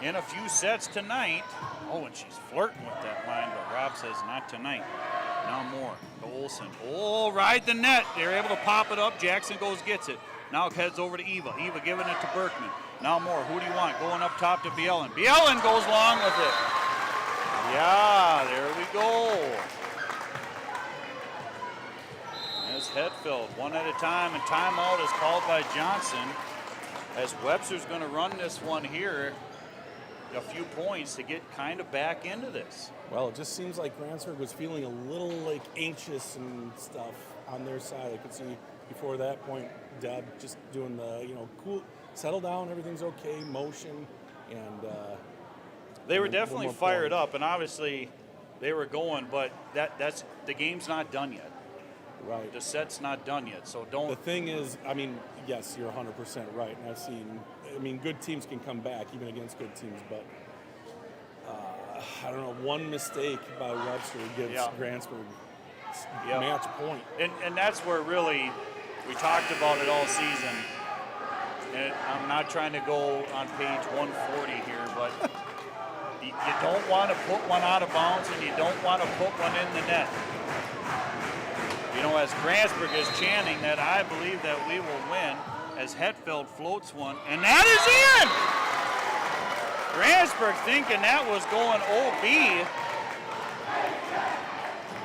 in a few sets tonight. Oh, and she's flirting with that line, but Rob says not tonight. Now Moore to Olsen. Oh, ride the net. They're able to pop it up. Jackson goes, gets it. Now it heads over to Eva. Eva giving it to Berkman. Now Moore. Who do you want? Going up top to Bielen. Bielen goes long with it. Yeah, there we go. There's Hetfeld. One at a time, and timeout is called by Johnson as Webster's going to run this one here. A few points to get kind of back into this. Well, it just seems like Grantsburg was feeling a little like anxious and stuff on their side. I could see before that point, Deb just doing the, cool, settle down, everything's okay, motion, and they were definitely fired up, and obviously they were going, but that's the game's not done yet. Right. The set's not done yet, so don't. The thing is, yes, you're 100% right, and I've seen. Good teams can come back even against good teams, but I don't know. One mistake by Webster gives Grantsburg match point, and that's where really we talked about it all season. And I'm not trying to go on page 140 here, but you don't want to put one out of bounds, and you don't want to put one in the net. As Grantsburg is chanting that I believe that we will win, as Hetfeld floats one, and that is in! Grantsburg thinking that was going OB.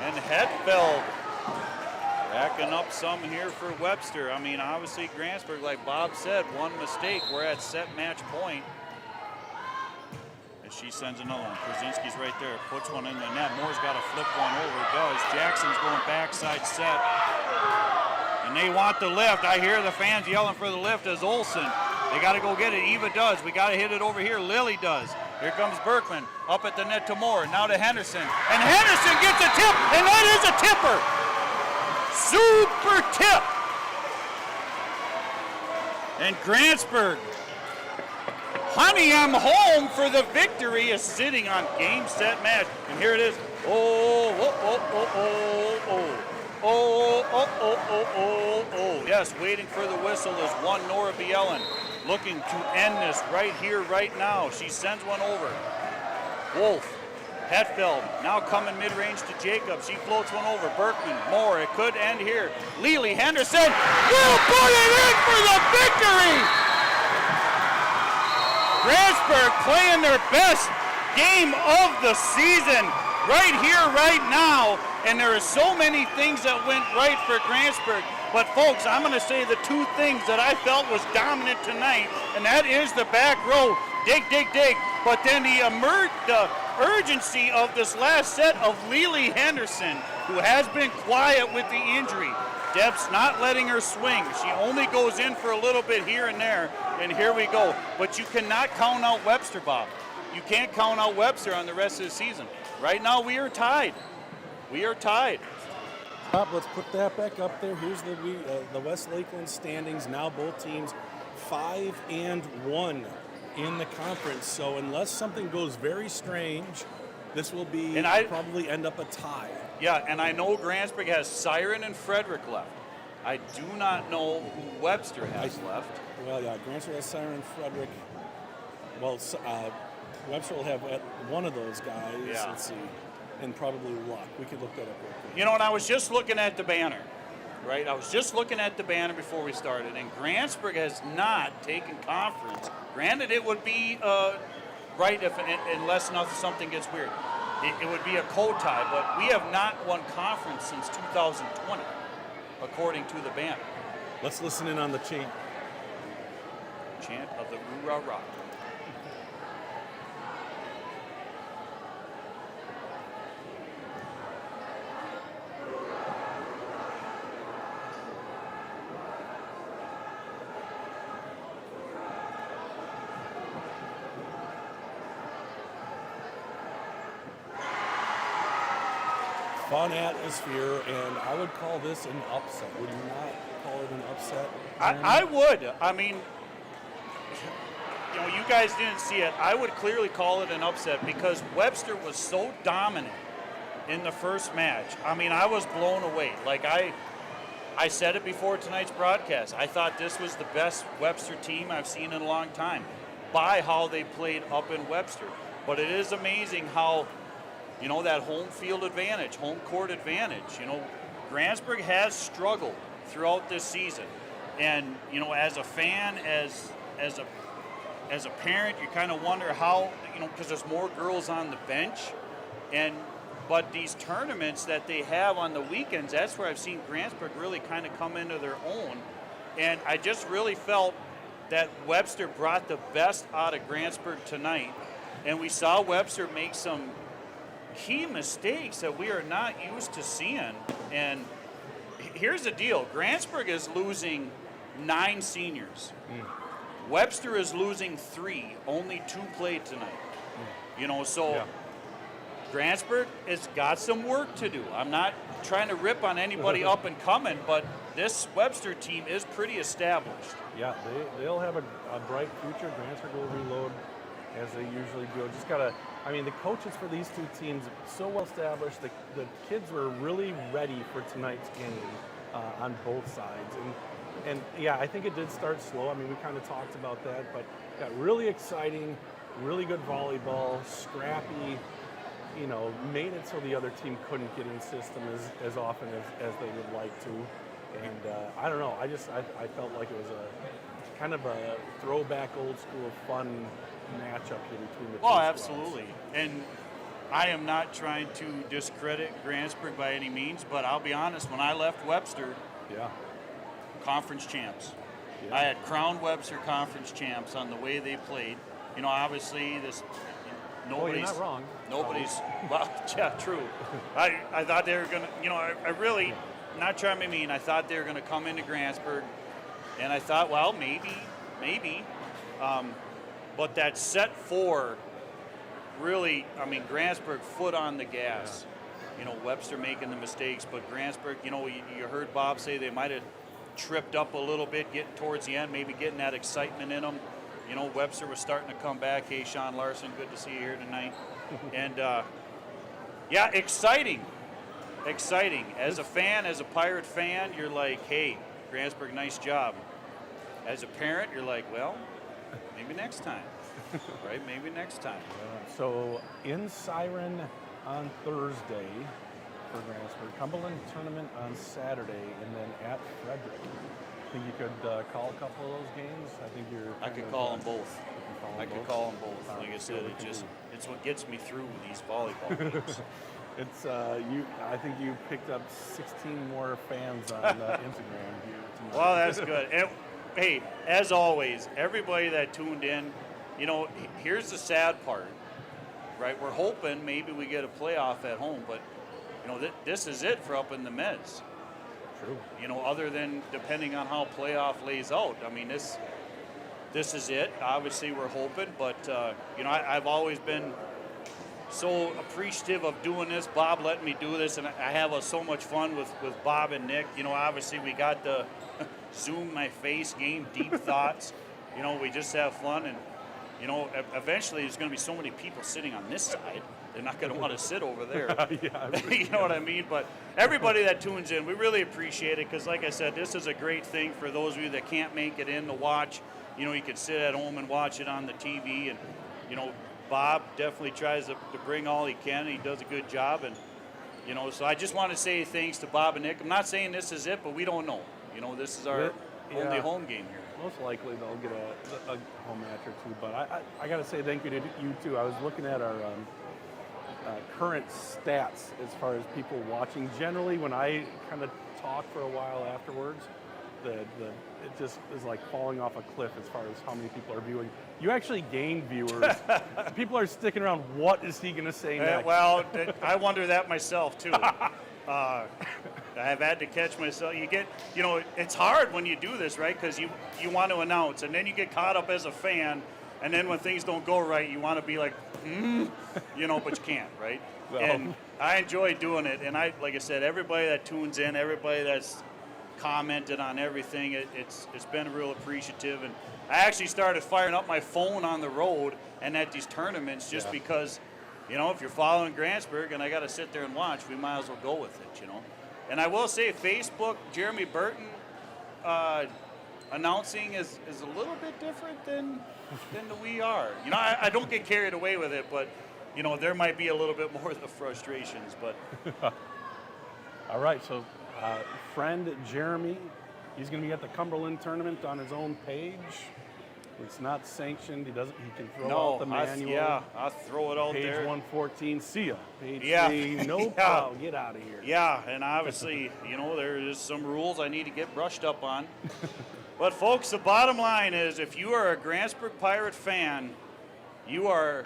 And Hetfeld racking up some here for Webster. Obviously Grantsburg, like Bob said, one mistake. We're at set match point. As she sends another one. Krasinski's right there, puts one in the net. Moore's got to flip one over, does. Jackson's going backside set. And they want the lift. I hear the fans yelling for the lift as Olsen. They got to go get it. Eva does. We got to hit it over here. Lily does. Here comes Berkman up at the net to Moore. Now to Henderson. And Henderson gets a tip, and that is a tipper. Super tip. And Grantsburg, honey, I'm home for the victory, is sitting on game, set, match. And here it is. Yes, waiting for the whistle is one Nora Bielen, looking to end this right here, right now. She sends one over. Wolf, Hetfeld, now coming mid-range to Jacobs. She floats one over. Berkman, Moore, it could end here. Lely Henderson will put it in for the victory! Grantsburg playing their best game of the season right here, right now. And there are so many things that went right for Grantsburg. But folks, I'm going to say the two things that I felt was dominant tonight, and that is the back row. Dig, dig, dig. But then the urgency of this last set of Lily Henderson, who has been quiet with the injury. Deb's not letting her swing. She only goes in for a little bit here and there, and here we go. But you cannot count out Webster, Bob. You can't count out Webster on the rest of the season. Right now, we are tied. We are tied. Bob, let's put that back up there. Here's the West Lakeland standings. Now both teams 5-1 in the conference. So unless something goes very strange, this will be probably end up a tie. Yeah, and I know Grantsburg has Siren and Frederick left. I do not know who Webster has left. Well, yeah, Grantsburg has Siren and Frederick. Well, Webster will have one of those guys. Yeah. Let's see. And probably Luck. We could look that up real quick. You know, and I was just looking at the banner, right? I was just looking at the banner before we started, and Grantsburg has not taken conference. Granted, it would be right unless something gets weird. It would be a co-tie, but we have not won conference since 2020, according to the banner. Let's listen in on the chant. Chant of the Roo-Rah-Rah. Fun atmosphere, and I would call this an upset. Would you not call it an upset? I would. I mean, you know, you guys didn't see it. I would clearly call it an upset because Webster was so dominant in the first match. I mean, I was blown away. Like I said it before tonight's broadcast. I thought this was the best Webster team I've seen in a long time by how they played up in Webster. But it is amazing how, you know, that home field advantage, home court advantage. You know, Grantsburg has struggled throughout this season. And, you know, as a fan, as a parent, you kind of wonder how, you know, because there's more girls on the bench. But these tournaments that they have on the weekends, that's where I've seen Grantsburg really kind of come into their own. And I just really felt that Webster brought the best out of Grantsburg tonight. And we saw Webster make some key mistakes that we are not used to seeing. And here's the deal. Grantsburg is losing 9 seniors. Webster is losing 3. Only 2 played tonight. You know, so Grantsburg has got some work to do. I'm not trying to rip on anybody up and coming, but this Webster team is pretty established. Yeah, they'll have a bright future. Grantsburg will reload as they usually do. Just gotta, I mean, the coaches for these two teams so well established. The kids were really ready for tonight's game on both sides. And yeah, I think it did start slow. I mean, we kind of talked about that, but got really exciting, really good volleyball, scrappy. You know, made it so the other team couldn't get in system as often as they would like to. And I don't know, I felt like it was a kind of a throwback old school fun matchup here between the two squads. Absolutely. And I am not trying to discredit Grantsburg by any means, but I'll be honest, when I left Webster, conference champs. Yeah. I had crowned Webster conference champs on the way they played. You know, obviously nobody's you're not wrong. Nobody's well, yeah, true. I thought they were gonna, you know, I really, not trying to be mean, I thought they were gonna come into Grantsburg, and I thought, well, maybe. But that set 4 really, I mean, Grantsburg foot on the gas. You know, Webster making the mistakes, but Grantsburg, you know, you heard Bob say they might have tripped up a little bit getting towards the end, maybe getting that excitement in them. You know, Webster was starting to come back. Hey, Sean Larson, good to see you here tonight. And, yeah, exciting. As a fan, as a Pirate fan, you're like, hey, Grantsburg, nice job. As a parent, you're like, well, maybe next time. Right? Maybe next time. So in Siren on Thursday for Grantsburg, Cumberland tournament on Saturday, and then at Frederick. think you could call a couple of those games? I think you're. I could call them both. I could both? call them both. Like I said, it's what gets me through these volleyball games. It's you. I think you picked up 16 more fans on Instagram here tonight. Well, that's good. And hey, as always, everybody that tuned in, you know, here's the sad part, right? We're hoping maybe we get a playoff at home, but you know, this is it for up in the Mez. True. You know, other than depending on how playoff lays out. I mean, this is it. Obviously, we're hoping, but you know, I've always been so appreciative of doing this. Bob letting me do this, and I have so much fun with Bob and Nick. You know, obviously we got the Zoom my face game, deep thoughts. You know, we just have fun, and you know, eventually there's going to be so many people sitting on this side, they're not going to want to sit over there. You know what I mean? But everybody that tunes in, we really appreciate it, because like I said, this is a great thing for those of you that can't make it in to watch. You know, you can sit at home and watch it on the TV, and you know, Bob definitely tries to bring all he can. He does a good job, and you know, so I just want to say thanks to Bob and Nick. I'm not saying this is it, but we don't know. You know, this is our only home game here. Most likely they'll get a home match or two, but I got to say thank you to you too. I was looking at our current stats as far as people watching. Generally, when I kind of talk for a while afterwards, it just is like falling off a cliff as far as how many people are viewing. You actually gain viewers. People are sticking around. What is he going to say next? Well, I wonder that myself too. I have had to catch myself. You know, it's hard when you do this, right? Because you want to announce, and then you get caught up as a fan, and then when things don't go right, you want to be like, you know, but you can't, right? Well. And I enjoy doing it, and like I said, everybody that tunes in, everybody that's commented on everything, it's been real appreciative. And I actually started firing up my phone on the road and at these tournaments just because, you know, if you're following Grantsburg and I got to sit there and watch, we might as well go with it, you know. And I will say, Facebook, Jeremy Burton announcing is a little bit different than we are. You know, I don't get carried away with it, but, you know, there might be a little bit more of the frustrations. But all right, so friend Jeremy, he's going to be at the Cumberland tournament on his own page. It's not sanctioned. He can throw out the manual. I'll throw it out page there. Page 114, see ya. Page 3, no foul, get out of here. Yeah, and obviously, you know, there is some rules I need to get brushed up on. But folks, the bottom line is, if you are a Grantsburg Pirate fan, you are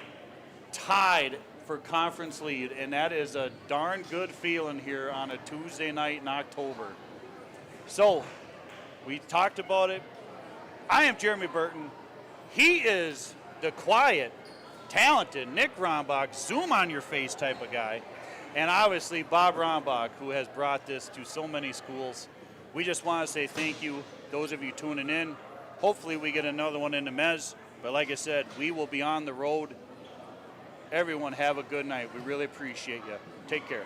tied for conference lead, and that is a darn good feeling here on a Tuesday night in October. So, we talked about it. I am Jeremy Burton. He is the quiet, talented Nick Rombach, zoom on your face type of guy. And obviously Bob Rombach, who has brought this to so many schools. We just want to say thank you, those of you tuning in. Hopefully we get another one in the Mez. But like I said, we will be on the road. Everyone have a good night. We really appreciate you. Take care.